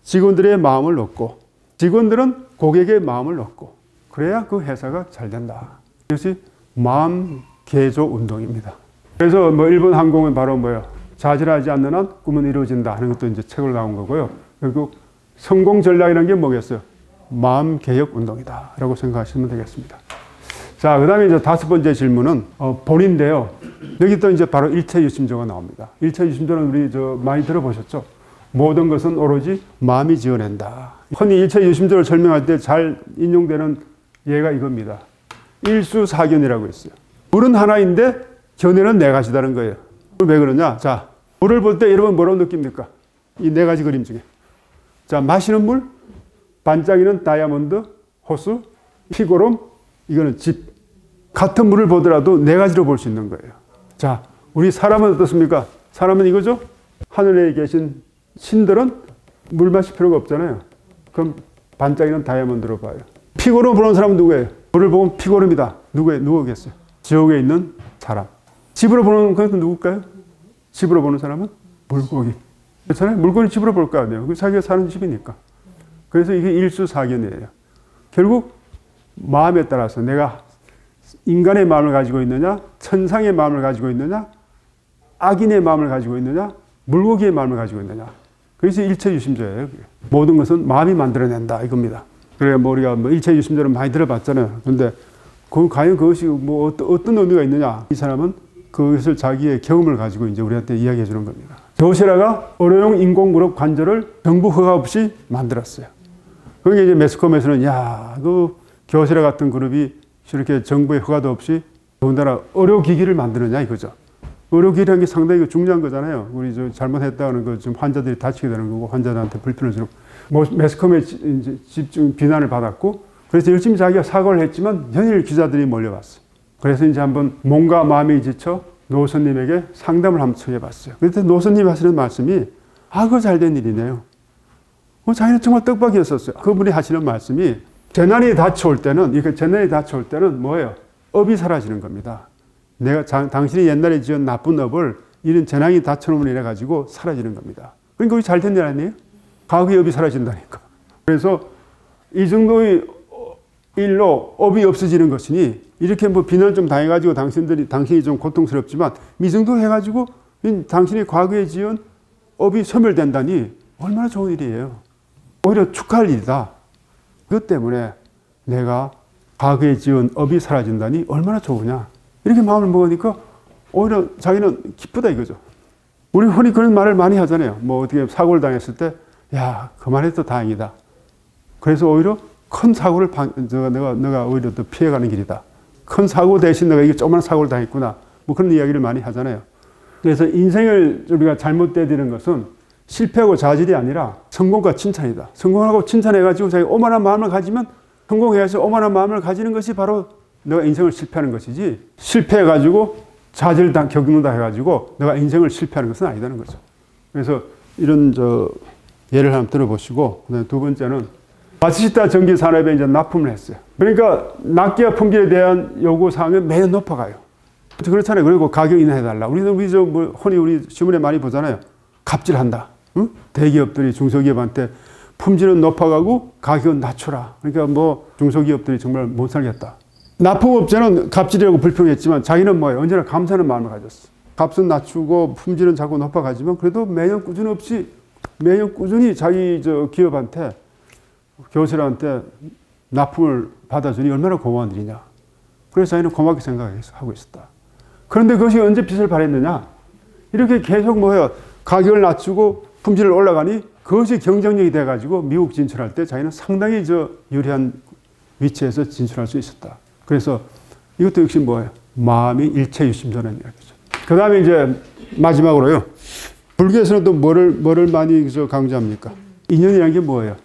Speaker 1: 직원들의 마음을 얻고 직원들은 고객의 마음을 얻고 그래야 그 회사가 잘 된다. 이것이 마음 개조 운동입니다. 그래서 일본 항공은 바로 좌절하지 않는 한 꿈은 이루어진다 하는 것도 이제 책으로 나온 거고요. 결국 성공 전략이라는 게 뭐겠어요? 마음 개혁 운동이다 라고 생각하시면 되겠습니다. 자, 그 다음에 이제 다섯 번째 질문은 본인데요. 여기 또 이제 바로 일체 유심조가 나옵니다. 일체 유심조는 우리 많이 들어보셨죠? 모든 것은 오로지 마음이 지어낸다. 흔히 일체 유심조를 설명할 때 잘 인용되는 예가 이겁니다. 일수사견이라고 있어요. 물은 하나인데 견해는 네 가지다는 거예요. 왜 그러냐? 자, 물을 볼 때 여러분 뭐라고 느낍니까? 이 네 가지 그림 중에. 자, 마시는 물, 반짝이는 다이아몬드, 호수, 피고름, 이거는 집. 같은 물을 보더라도 네 가지로 볼 수 있는 거예요. 자, 우리 사람은 어떻습니까? 사람은 이거죠? 하늘에 계신 신들은 물 마실 필요가 없잖아요. 그럼 반짝이는 다이아몬드로 봐요. 피고름 보는 사람은 누구예요? 물을 보면 피고름이다. 누구겠어요? 지옥에 있는 사람. 집으로 보는 것은 누굴까요? 집으로 보는 사람은 물고기. 그렇잖아요? 물고기 집으로 볼 거 아니에요. 자기가 사는 집이니까. 그래서 이게 일수사견이에요. 결국 마음에 따라서 내가 인간의 마음을 가지고 있느냐, 천상의 마음을 가지고 있느냐, 악인의 마음을 가지고 있느냐, 물고기의 마음을 가지고 있느냐. 그래서 일체유심조예요. 모든 것은 마음이 만들어낸다 이겁니다. 그래 우리가 일체유심조를 많이 들어봤잖아요. 그런데 과연 그것이 어떤 의미가 있느냐? 이 사람은 그것을 자기의 경험을 가지고 이제 우리한테 이야기해 주는 겁니다. 교세라가 의료용 인공무릎 관절을 정부 허가 없이 만들었어요. 그게 이제 매스컴에서는 그 교세라 같은 그룹이 이렇게 정부의 허가도 없이 더군다나 의료기기를 만드느냐 이거죠. 의료기기라는 게 상당히 중요한 거잖아요. 우리 잘못했다는 거 지금 환자들이 다치게 되는 거고 환자들한테 불편을 주고 매스컴에 이제 집중 비난을 받았고 그래서 열심히 자기가 사과를 했지만 연일 기자들이 몰려왔어요. 그래서 이제 한번 몸과 마음이 지쳐 노선님에게 상담을 한번 청해봤어요. 그때 노선님이 하시는 말씀이 그거 잘된 일이네요. 자기는 정말 떡밥이었었어요. 그분이 하시는 말씀이 재난이 닥쳐올 때는 뭐예요? 업이 사라지는 겁니다. 당신이 옛날에 지은 나쁜 업을 이런 재난이 닥쳐오면 이래 가지고 사라지는 겁니다. 그러니까 그게 잘된 일 아니에요? 과거의 업이 사라진다니까. 그래서 이 정도의 일로 업이 없어지는 것이니 이렇게 뭐 비난 좀 당해가지고 당신이 좀 고통스럽지만 미정도 해가지고 당신이 과거에 지은 업이 소멸된다니 얼마나 좋은 일이에요. 오히려 축하할 일이다. 그것 때문에 내가 과거에 지은 업이 사라진다니 얼마나 좋으냐. 이렇게 마음을 먹으니까 오히려 자기는 기쁘다 이거죠. 우리 흔히 그런 말을 많이 하잖아요. 뭐 어떻게 사고를 당했을 때, 야, 그만해도 다행이다. 그래서 오히려 큰 사고를 내가 오히려 더 피해가는 길이다. 큰 사고 대신 내가 이게 조그만 사고를 당했구나. 뭐 그런 이야기를 많이 하잖아요. 그래서 인생을 우리가 잘못돼야 되는 것은 실패하고 좌절이 아니라 성공과 칭찬이다. 성공하고 칭찬해가지고 자기 오만한 마음을 가지면 성공해야지 오만한 마음을 가지는 것이 바로 내가 인생을 실패하는 것이지 실패해가지고 좌절 겪는다 해가지고 내가 인생을 실패하는 것은 아니다는 거죠. 그래서 이런 예를 한번 들어보시고 그다음에 두 번째는 마츠시타 전기 산업에 이제 납품을 했어요. 그러니까 납기와 품질에 대한 요구 사항이 매년 높아가요. 그렇잖아요. 그리고 가격 인하해달라. 흔히 우리 신문에 많이 보잖아요. 갑질한다. 응? 대기업들이 중소기업한테 품질은 높아가고 가격은 낮춰라. 그러니까 뭐 중소기업들이 정말 못 살겠다. 납품업체는 갑질이라고 불평했지만 자기는 뭐예요? 언제나 감사하는 마음을 가졌어. 값은 낮추고 품질은 자꾸 높아가지만 그래도 매년 꾸준히 자기 기업한테 교수들한테 납품을 받아주니 얼마나 고마운 일이냐. 그래서 자기는 고맙게 생각하고 있었다. 그런데 그것이 언제 빛을 발했느냐? 이렇게 계속 뭐예요? 가격을 낮추고 품질을 올라가니 그것이 경쟁력이 돼가지고 미국 진출할 때 자기는 상당히 유리한 위치에서 진출할 수 있었다. 그래서 이것도 역시 뭐예요? 마음이 일체유심전한 이야기죠. 그 다음에 이제 마지막으로요. 불교에서는 또 뭐를 많이 강조합니까? 인연이라는 게 뭐예요?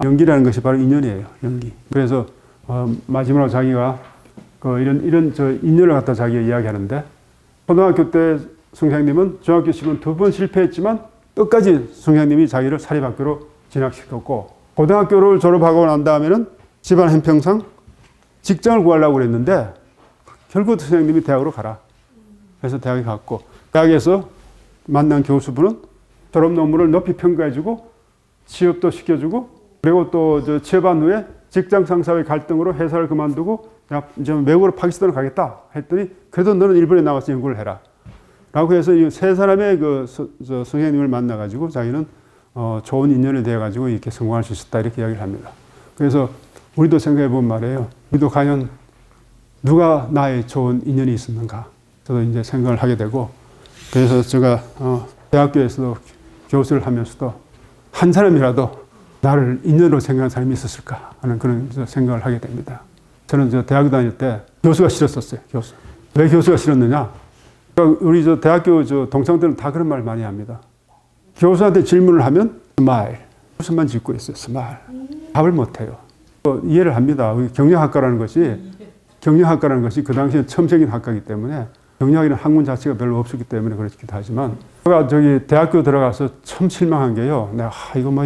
Speaker 1: 연기라는 것이 바로 인연이에요. 연기. 그래서 마지막으로 자기가 이런 인연을 갖다 자기가 이야기하는데 초등학교 때 성생님은 중학교 시험 2번 실패했지만 끝까지 성생님이 자기를 사립학교로 진학시켰고 고등학교를 졸업하고 난 다음에는 집안 형편상 직장을 구하려고 그랬는데 결국 선생님이 대학으로 가라. 그래서 대학에 갔고 대학에서 만난 교수분은 졸업 논문을 높이 평가해주고 취업도 시켜주고 그리고 또 취업한 후에 직장 상사와의 갈등으로 회사를 그만두고 야, 이제 외국으로 파키스탄으로 가겠다 했더니 그래도 너는 일본에 나와서 연구를 해라. 라고 해서 이 세 사람의 선생님을 만나가지고 자기는 좋은 인연이 되어가지고 이렇게 성공할 수 있었다 이렇게 이야기를 합니다. 그래서 우리도 생각해 본 말이에요. 우리도 과연 누가 나의 좋은 인연이 있었는가. 저도 이제 생각을 하게 되고 그래서 제가 대학교에서도 교수를 하면서도 한 사람이라도 나를 인연으로 생각하는 사람이 있었을까 하는 그런 생각을 하게 됩니다. 저는 대학교 다닐 때 교수가 싫었었어요. 교수. 왜 교수가 싫었느냐? 그러니까 우리 대학교 동창들은 다 그런 말 많이 합니다. 교수한테 질문을 하면 스마일. 웃음만 짓고 있어요. 스마일. 답을 못해요. 이해를 합니다. 경영학과라는 것이 그 당시에 처음 생긴 학과이기 때문에 경영학이라는 학문 자체가 별로 없었기 때문에 그렇기도 하지만 제가 대학교 들어가서 처음 실망한 게요. 내가 이거 뭐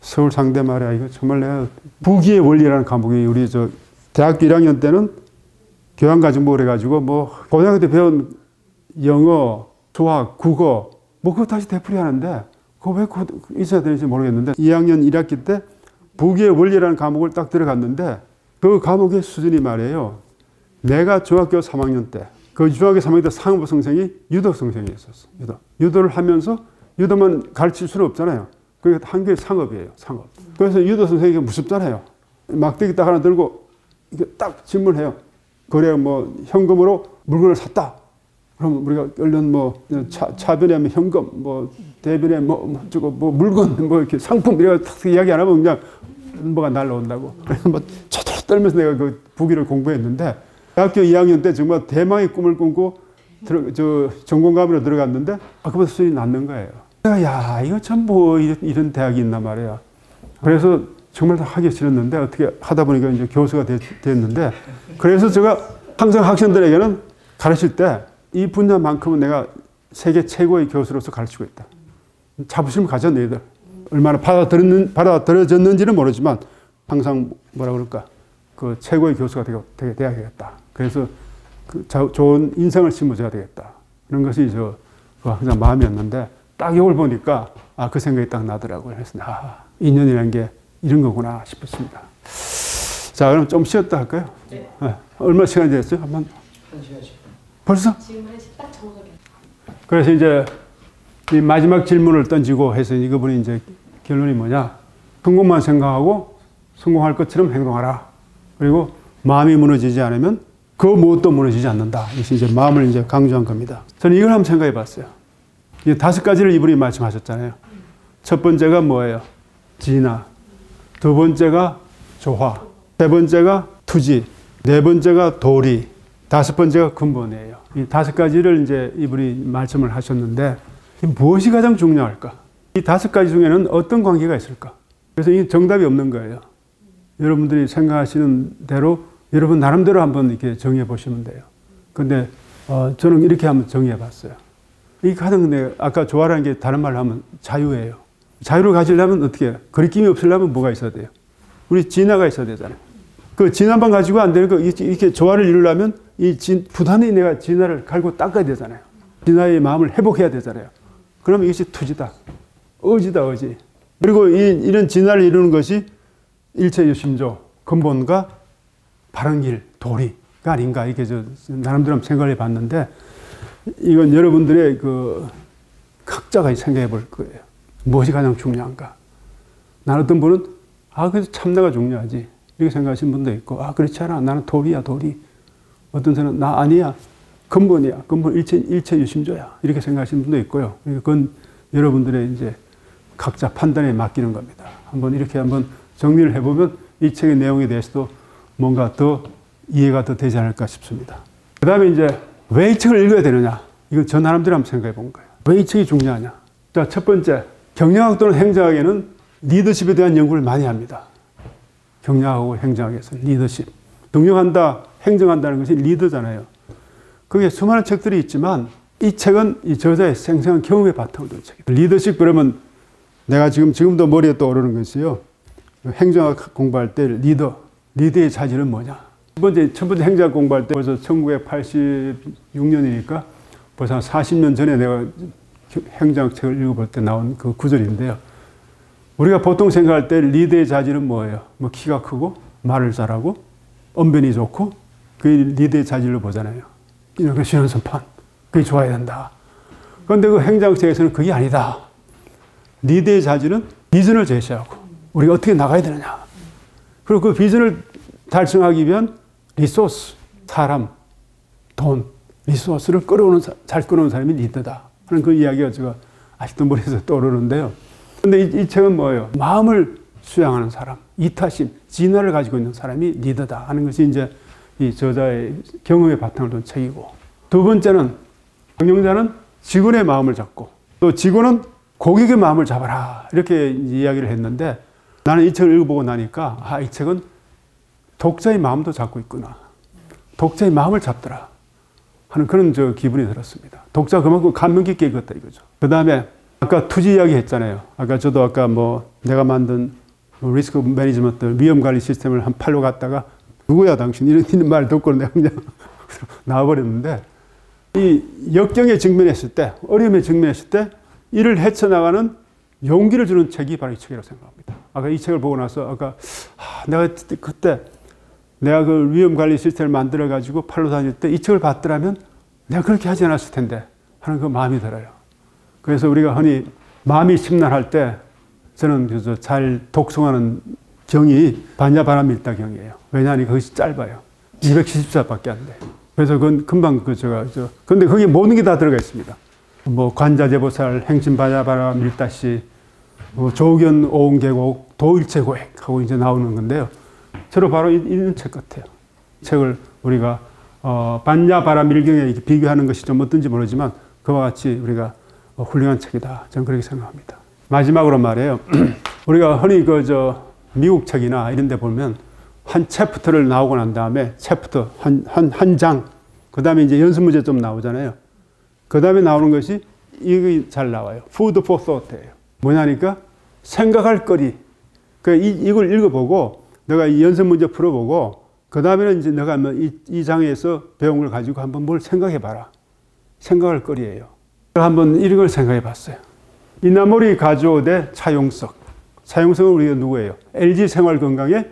Speaker 1: 서울 상대 말이야. 이거 정말 내가 부기의 원리라는 과목이 우리 대학교 1학년 때는 교양과정부 해가지고 뭐 고등학교 때 배운 영어, 수학, 국어 뭐 그거 다시 되풀이하는데 그거 왜 있어야 되는지 모르겠는데 2학년 1학기 때 부기의 원리라는 과목을 딱 들어갔는데 그 과목의 수준이 말이에요. 내가 중학교 3학년 때 그 중학교 3학년 때 상부 선생이 유도 선생이었었어. 유도를 하면서 유도만 가르칠 수는 없잖아요. 그게 한국의 상업이에요. 상업. 그래서 유도 선생님이 무섭잖아요. 막대기 딱 하나 들고 이게 딱 질문해요. 그래 뭐 현금으로 물건을 샀다. 그럼 우리가 얼른 뭐 차변에 하면 현금, 뭐 대변에 뭐 물건, 뭐 이렇게 상품 이렇게 딱 이야기 안 하면 그냥 뭐가 날라온다고. 그래서 뭐 저절로 떨면서 내가 그 부기를 공부했는데 대학교 2학년 때 정말 대망의 꿈을 꾸고 전공과목으로 들어갔는데 그보다 수준이 낮는 거예요. 야 이거 참 뭐 이런 대학이 있나 말이야. 그래서 정말 다 하기 싫었는데 어떻게 하다 보니까 이제 교수가 됐는데 그래서 제가 항상 학생들에게는 가르칠 때 이 분야만큼은 내가 세계 최고의 교수로서 가르치고 있다. 자부심을 가져 너희들. 얼마나 받아들여졌는지는 모르지만 항상 뭐라 그럴까 그 최고의 교수가 되어야겠다. 그래서 좋은 인상을 심어줘야 되겠다. 그런 것이 항상 마음이었는데 딱 이걸 보니까 그 생각이 딱 나더라고요. 그래서 인연이라는 게 이런 거구나 싶었습니다. 자, 그럼 좀 쉬었다 할까요?
Speaker 2: 네.
Speaker 1: 네. 얼마 시간이 됐어요? 한번
Speaker 2: 1시간 10분.
Speaker 1: 벌써?
Speaker 3: 지금 1시 딱 정확하게.
Speaker 1: 그래서 이제 이 마지막 질문을 던지고 해서 이거분이 이제 결론이 뭐냐? 성공만 생각하고 성공할 것처럼 행동하라. 그리고 마음이 무너지지 않으면 그 무엇도 무너지지 않는다. 이것이 이제 마음을 이제 강조한 겁니다. 저는 이걸 한번 생각해 봤어요. 이 5가지를 이분이 말씀하셨잖아요. 첫 번째가 뭐예요? 진화. 두 번째가 조화. 세 번째가 투지. 네 번째가 도리. 다섯 번째가 근본이에요. 이 5가지를 이제 이분이 말씀을 하셨는데 무엇이 가장 중요할까? 이 5가지 중에는 어떤 관계가 있을까? 그래서 이 정답이 없는 거예요. 여러분들이 생각하시는 대로 여러분 나름대로 한번 이렇게 정해 보시면 돼요. 근데 저는 이렇게 한번 정해 봤어요. 이 가장 근데 아까 조화라는 게 다른 말로 하면 자유예요. 자유를 가지려면 어떻게 해요? 거리낌이 없으려면 뭐가 있어야 돼요? 우리 진화가 있어야 되잖아요. 그 진화만 가지고 안 되는 거 이렇게 조화를 이루려면 부단히 내가 진화를 갈고 닦아야 되잖아요. 진화의 마음을 회복해야 되잖아요. 그러면 이것이 투지다. 의지다, 의지. 그리고 이런 진화를 이루는 것이 일체유심조, 근본과 바른 길, 도리가 아닌가. 이렇게 나름대로 생각을 해 봤는데 이건 여러분들의 그 각자가 생각해 볼 거예요. 무엇이 가장 중요한가? 나는 어떤 분은 그래서 참나가 중요하지. 이렇게 생각하시는 분도 있고, 그렇지 않아. 나는 도리야, 도리. 어떤 사람은 나 아니야. 근본이야. 근본 일체 유심조야. 이렇게 생각하시는 분도 있고요. 그건 여러분들의 이제 각자 판단에 맡기는 겁니다. 이렇게 한번 정리를 해보면 이 책의 내용에 대해서도 뭔가 더 이해가 더 되지 않을까 싶습니다. 그 다음에 이제 왜 이 책을 읽어야 되느냐? 이건 저 나름대로 한번 생각해 본 거예요. 왜 이 책이 중요하냐? 자, 첫 번째. 경영학 또는 행정학에는 리더십에 대한 연구를 많이 합니다. 경영학하고 행정학에서 리더십. 경영한다, 행정한다는 것이 리더잖아요. 그게 수많은 책들이 있지만 이 책은 이 저자의 생생한 경험에 바탕을 둔 책이에요. 리더십 그러면 내가 지금도 머리에 떠오르는 것이요. 행정학 공부할 때 리더의 자질은 뭐냐? 첫 번째 행정학 공부할 때 벌써 1986년이니까 벌써 한 40년 전에 내가 행정학 책을 읽어볼 때 나온 그 구절인데요. 우리가 보통 생각할 때 리더의 자질은 뭐예요? 뭐 키가 크고 말을 잘하고 언변이 좋고 그게 리더의 자질로 보잖아요. 이렇게 쉬는 선판. 그게 좋아야 된다. 그런데 그 행정학 책에서는 그게 아니다. 리더의 자질은 비전을 제시하고 우리가 어떻게 나가야 되느냐. 그리고 그 비전을 달성하기 위한 리소스, 사람, 돈, 리소스를 잘 끌어오는 사람이 리더다 하는 그 이야기가 제가 아직도 머리에서 떠오르는데요. 근데 이 책은 뭐예요? 마음을 수양하는 사람, 이타심, 진화를 가지고 있는 사람이 리더다 하는 것이 이제 이 저자의 경험에 바탕을 둔 책이고, 두 번째는 경영자는 직원의 마음을 잡고 또 직원은 고객의 마음을 잡아라 이렇게 이야기를 했는데, 나는 이 책을 읽어보고 나니까 이 책은 독자의 마음도 잡고 있구나. 독자의 마음을 잡더라 하는 그런 기분이 들었습니다. 독자 그만큼 감명 깊게 읽었다 이거죠. 그 다음에 아까 투지 이야기 했잖아요. 저도 아까 내가 만든 리스크 매니지먼트 위험관리 시스템을 한 팔로 갔다가 누구야 당신 이런 말 듣고 내가 그냥 나와버렸는데, 이 역경에 직면했을 때, 어려움에 직면했을 때 이를 헤쳐나가는 용기를 주는 책이 바로 이 책이라고 생각합니다. 이 책을 보고 나서 내가 그때 내가 그 위험관리 시스템을 만들어가지고 팔로 다닐 때 이 책을 봤더라면 내가 그렇게 하지 않았을 텐데 하는 그 마음이 들어요. 그래서 우리가 흔히 마음이 심란할 때 저는 잘 독송하는 경이 반야바라밀다 경이에요. 왜냐하면 그것이 짧아요. 270자밖에 안 돼. 그래서 그건 금방 근데 거기에 모든 게 다 들어가 있습니다. 관자재보살, 행진반야바라밀다시, 조견 오은계곡, 도일체고액 하고 이제 나오는 건데요. 저로 바로 있는 책 같아요. 책을 우리가 반야바라밀경에 비교하는 것이 좀 어떤지 모르지만 그와 같이 우리가 훌륭한 책이다. 저는 그렇게 생각합니다. 마지막으로 말이에요. 우리가 흔히 미국 책이나 이런 데 보면 한 챕터를 나오고 난 다음에 챕터 한 장, 그 다음에 이제 연습 문제 좀 나오잖아요. 그 다음에 나오는 것이 이게 잘 나와요. Food for Thought예요. 뭐냐니까 생각할 거리. 이걸 읽어보고 내가 이 연습 문제 풀어보고 그 다음에는 이제 내가 이 장에서 배운 걸 가지고 한번 뭘 생각해봐라. 생각할 거리예요. 한번 이런 걸 생각해봤어요. 이나모리 가즈오 대 차용석. 차용석은 우리가 누구예요? LG 생활건강의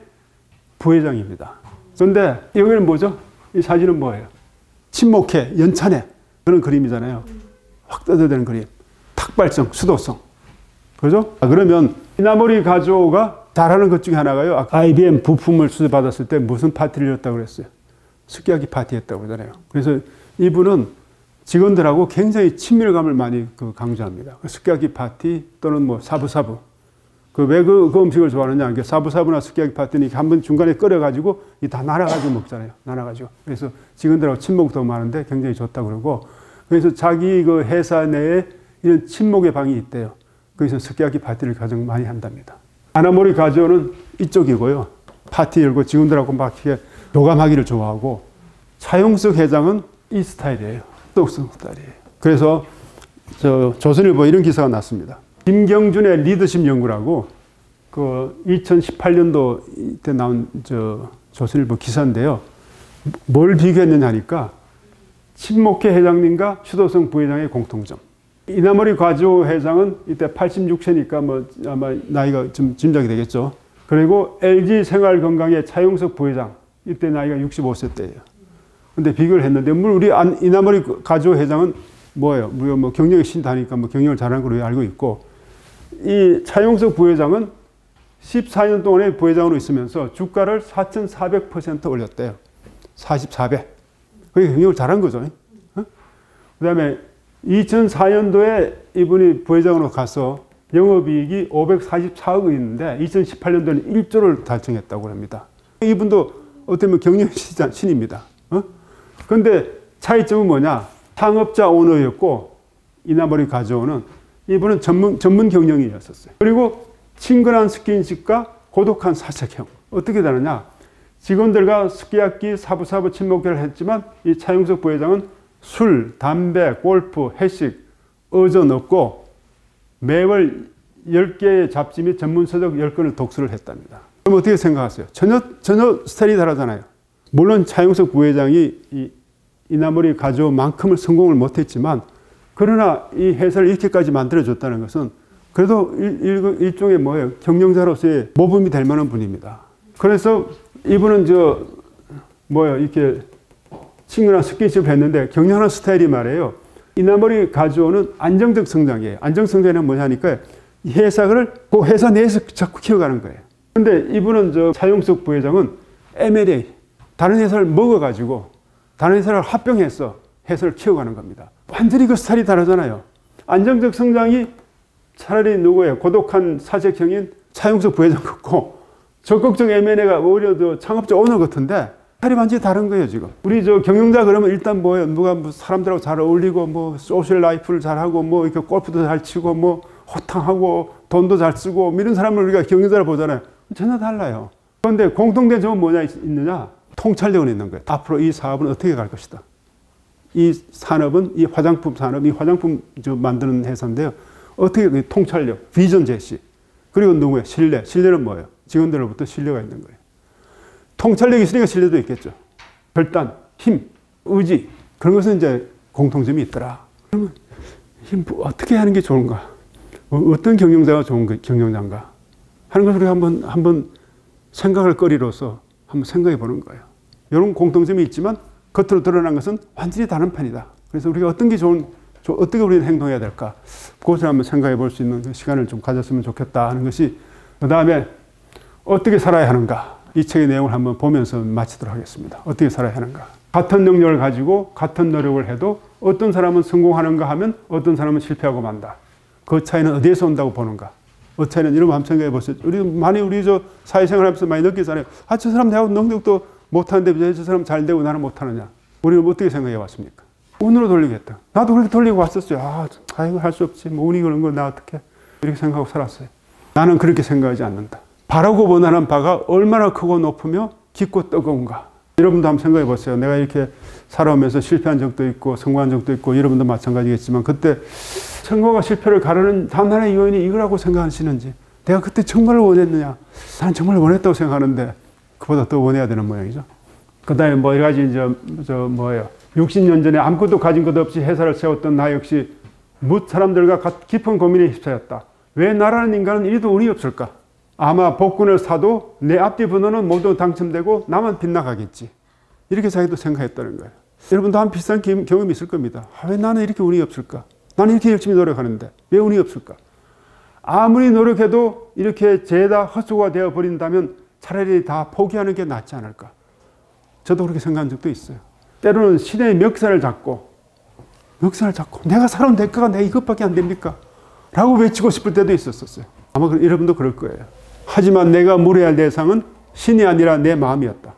Speaker 1: 부회장입니다. 그런데 여기는 뭐죠? 이 사진은 뭐예요? 친목해, 연찬해 그런 그림이잖아요. 확 떠들어대는 그림. 탁발성, 수도성. 그죠? 그러면 이나모리 가조가 잘하는 것 중에 하나가요. IBM 부품을 수주받았을 때 무슨 파티를 열었다고 그랬어요? 스키야키 파티 했다고 그러잖아요. 그래서 이분은 직원들하고 굉장히 친밀감을 많이 강조합니다. 스키야키 파티 또는 뭐 사부사부. 왜 그 음식을 좋아하느냐. 사부사부나 스키야키 파티는 한번 중간에 끓여가지고 다 나눠가지고 먹잖아요. 나눠가지고. 그래서 직원들하고 친목도 많은데 굉장히 좋다고 그러고. 그래서 자기 그 회사 내에 이런 친목의 방이 있대요. 거기서 스키야키 파티를 가장 많이 한답니다. 이나모리 가조는 이쪽이고요. 파티 열고 직원들하고 막 이렇게 교감하기를 좋아하고, 차용석 회장은 이 스타일이에요. 똑성 스타일이에요. 그래서 조선일보에 이런 기사가 났습니다. 김경준의 리더십 연구라고 2018년도 때 나온 조선일보 기사인데요. 뭘 비교했느냐 하니까 친목회 회장님과 추도성 부회장의 공통점. 이나모리 가조 회장은 이때 86세니까 뭐 아마 나이가 좀 짐작이 되겠죠. 그리고 LG 생활건강의 차용석 부회장, 이때 나이가 65세 때예요. 근데 비교를 했는데, 물론 우리 이나모리 가조 회장은 뭐예요? 뭐 경영의 신다니까 뭐 경영을 잘하는 걸로 알고 있고, 이 차용석 부회장은 14년 동안에 부회장으로 있으면서 주가를 4,400% 올렸대요. 44배. 그게 경영을 잘한 거죠. 그 다음에 2004년도에 이분이 부회장으로 가서 영업이익이 544억 원인데 2018년도에는 1조를 달성했다고 합니다. 이분도 어떻게 보면 경영 신입니다. 그런데 차이점은 뭐냐? 창업자 오너였고, 이나모리 가조는 이분은 전문 경영인이었어요. 그리고 친근한 스킨십과 고독한 사색형. 어떻게 다르냐? 직원들과 스키야키, 사부사부 친목회를 했지만 이 차용석 부회장은 술, 담배, 골프, 회식, 어전 없고 매월 10개의 잡지 및 전문서적 10권을 독서를 했답니다. 그럼 어떻게 생각하세요? 전혀 스타일이 다르잖아요. 물론 차용석 부회장이 이 이나모리 가조만큼을 성공을 못했지만, 그러나 이 회사를 이렇게까지 만들어줬다는 것은 그래도 일종의 뭐예요? 경영자로서의 모범이 될 만한 분입니다. 그래서 이분은 이렇게 친근한 스킨십을 했는데 경영하는 스타일이 말이에요. 이나모리 가조는 안정적 성장이에요. 안정 성장은 뭐냐 하니까 이 회사를 그 회사 내에서 자꾸 키워가는 거예요. 근데 이분은 차용석 부회장은 M&A, 다른 회사를 먹어가지고 다른 회사를 합병해서 회사를 키워가는 겁니다. 완전히 그 스타일이 다르잖아요. 안정적 성장이 차라리 누구예요? 고독한 사색형인 차용석 부회장 같고, 적극적 M&A가 오히려 창업자 오너 같은데 스타일이 완전히 다른 거예요, 지금. 우리 경영자 그러면 일단 뭐예요? 누가 사람들하고 잘 어울리고, 뭐 소셜 라이프를 잘하고, 뭐 이렇게 골프도 잘 치고, 뭐 호탕하고, 돈도 잘 쓰고, 이런 사람을 우리가 경영자로 보잖아요. 전혀 달라요. 그런데 공통된 점은 뭐냐 있느냐? 통찰력은 있는 거예요. 앞으로 이 사업은 어떻게 갈 것이다. 이 산업은, 이 화장품 산업, 이 화장품 만드는 회사인데요. 어떻게 통찰력, 비전 제시, 그리고 누구예요? 신뢰. 신뢰는 뭐예요? 직원들로부터 신뢰가 있는 거예요. 통찰력이 있으니까 신뢰도 있겠죠. 결단, 힘, 의지, 그런 것은 이제 공통점이 있더라. 그러면 어떻게 하는 게 좋은가? 어떤 경영자가 좋은 경영자인가? 하는 것을 우리가 한번 생각할 거리로서 한번 생각해 보는 거예요. 이런 공통점이 있지만 겉으로 드러난 것은 완전히 다른 편이다. 그래서 우리가 어떤 게 어떻게 우리는 행동해야 될까? 그것을 한번 생각해 볼 수 있는 시간을 좀 가졌으면 좋겠다 하는 것이, 그 다음에 어떻게 살아야 하는가? 이 책의 내용을 한번 보면서 마치도록 하겠습니다. 어떻게 살아야 하는가? 같은 능력을 가지고 같은 노력을 해도 어떤 사람은 성공하는가 하면 어떤 사람은 실패하고 만다. 그 차이는 어디에서 온다고 보는가? 그 차이는 이런 거 한번 생각해 보세요. 우리 사회생활 하면서 많이 느끼잖아요. 저 사람 내가 능력도 못하는데 왜 저 사람 잘 되고 나는 못하느냐? 우리는 어떻게 생각해 왔습니까? 운으로 돌리겠다. 나도 그렇게 돌리고 왔었어요. 이거 할 수 없지. 뭐 운이 그런 거 나 어떻게. 이렇게 생각하고 살았어요. 나는 그렇게 생각하지 않는다. 바라고 원하는 바가 얼마나 크고 높으며 깊고 뜨거운가. 여러분도 한번 생각해 보세요. 내가 이렇게 살아오면서 실패한 적도 있고 성공한 적도 있고, 여러분도 마찬가지겠지만, 그때 성공과 실패를 가르는 단 하나의 요인이 이거라고 생각하시는지, 내가 그때 정말 원했느냐? 난 정말 원했다고 생각하는데 그보다 더 원해야 되는 모양이죠. 그 다음에 뭐 여러 가지 뭐예요? 60년 전에 아무것도 가진 것 없이 회사를 세웠던 나 역시 뭇 사람들과 깊은 고민에 휩싸였다. 왜 나라는 인간은 이리도 운이 없을까? 아마 복권을 사도 내 앞뒤 번호는 모두 당첨되고 나만 빗나가겠지. 이렇게 자기도 생각했다는 거예요. 여러분도 한 비슷한 경험이 있을 겁니다. 왜 나는 이렇게 운이 없을까? 나는 이렇게 열심히 노력하는데 왜 운이 없을까? 아무리 노력해도 이렇게 죄다 헛수고가 되어버린다면 차라리 다 포기하는 게 낫지 않을까? 저도 그렇게 생각한 적도 있어요. 때로는 신의 멱살을 잡고 내가 살아온 대가가 내가 이것밖에 안 됩니까? 라고 외치고 싶을 때도 있었어요. 아마 여러분도 그럴 거예요. 하지만 내가 물어야 할 대상은 신이 아니라 내 마음이었다.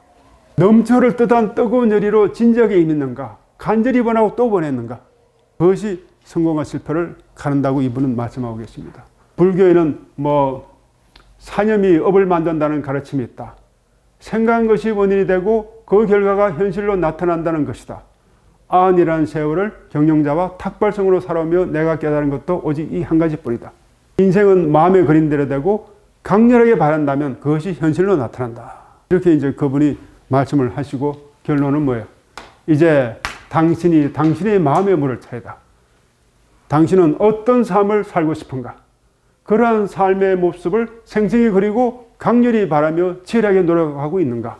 Speaker 1: 넘쳐를 뜻한 뜨거운 열의로 진지하게 임했는가? 간절히 원하고 또 원했는가? 그것이 성공과 실패를 가른다고 이분은 말씀하고 계십니다. 불교에는 사념이 업을 만든다는 가르침이 있다. 생각한 것이 원인이 되고 그 결과가 현실로 나타난다는 것이다. 아흔이라는 세월을 경영자와 탁발성으로 살아오며 내가 깨달은 것도 오직 이 한 가지뿐이다. 인생은 마음에 그린 대로 되고 강렬하게 바란다면 그것이 현실로 나타난다. 이렇게 이제 그분이 말씀을 하시고 결론은 뭐예요? 이제 당신의 마음의 물을 차이다. 당신은 어떤 삶을 살고 싶은가? 그러한 삶의 모습을 생생히 그리고 강렬히 바라며 치열하게 노력하고 있는가?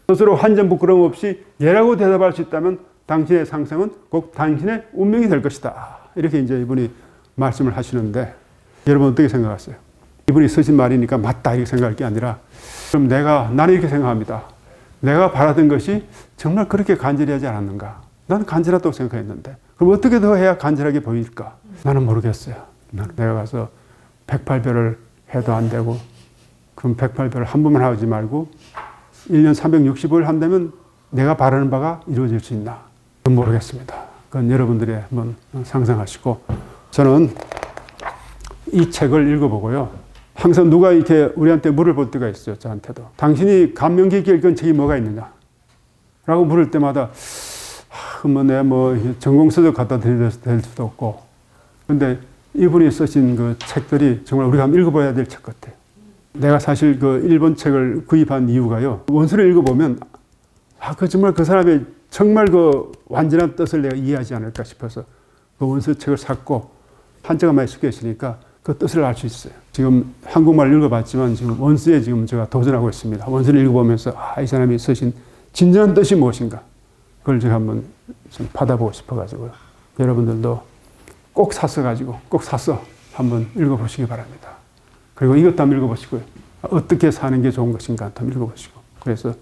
Speaker 1: 스스로 한 점 부끄러움 없이 예라고 대답할 수 있다면 당신의 상승은 꼭 당신의 운명이 될 것이다. 이렇게 이제 이분이 말씀을 하시는데 여러분 어떻게 생각하세요? 이분이 쓰신 말이니까 맞다 이렇게 생각할 게 아니라 그럼 나는 이렇게 생각합니다. 내가 바라던 것이 정말 그렇게 간절히 하지 않았는가? 나는 간절하다고 생각했는데 그럼 어떻게 더 해야 간절하게 보일까? 나는 모르겠어요. 내가 가서 108별을 해도 안 되고 그럼 108별을 한 번만 하지 말고 1년 365일 한다면 내가 바라는 바가 이루어질 수 있나? 그건 모르겠습니다. 그건 여러분들이 한번 상상하시고 저는 이 책을 읽어보고요. 항상 누가 이렇게 우리한테 물을 볼 때가 있어요. 저한테도. 당신이 감명 깊게 읽은 책이 뭐가 있느냐? 라고 물을 때마다 내가 전공서적 갖다 드릴 수도 없고 근데 이분이 쓰신 그 책들이 정말 우리가 한번 읽어봐야 될 책 같아요. 내가 사실 그 일본 책을 구입한 이유가요. 원서를 읽어보면 정말 그 사람의 정말 그 완전한 뜻을 내가 이해하지 않을까 싶어서 그 원서 책을 샀고 한자가 많이 섞여 있으니까 그 뜻을 알 수 있어요. 지금 한국말을 읽어봤지만 지금 원서에 지금 제가 도전하고 있습니다. 원서를 읽어보면서 이 사람이 쓰신 진정한 뜻이 무엇인가 그걸 제가 한번 좀 받아보고 싶어가지고요. 여러분들도 꼭 사서 한번 읽어보시기 바랍니다. 그리고 이것도 한번 읽어보시고요. 어떻게 사는 게 좋은 것인가 한번 읽어보시고 그래서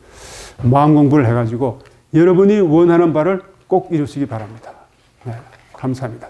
Speaker 1: 마음 공부를 해가지고 여러분이 원하는 바를 꼭 이루시기 바랍니다. 네, 감사합니다.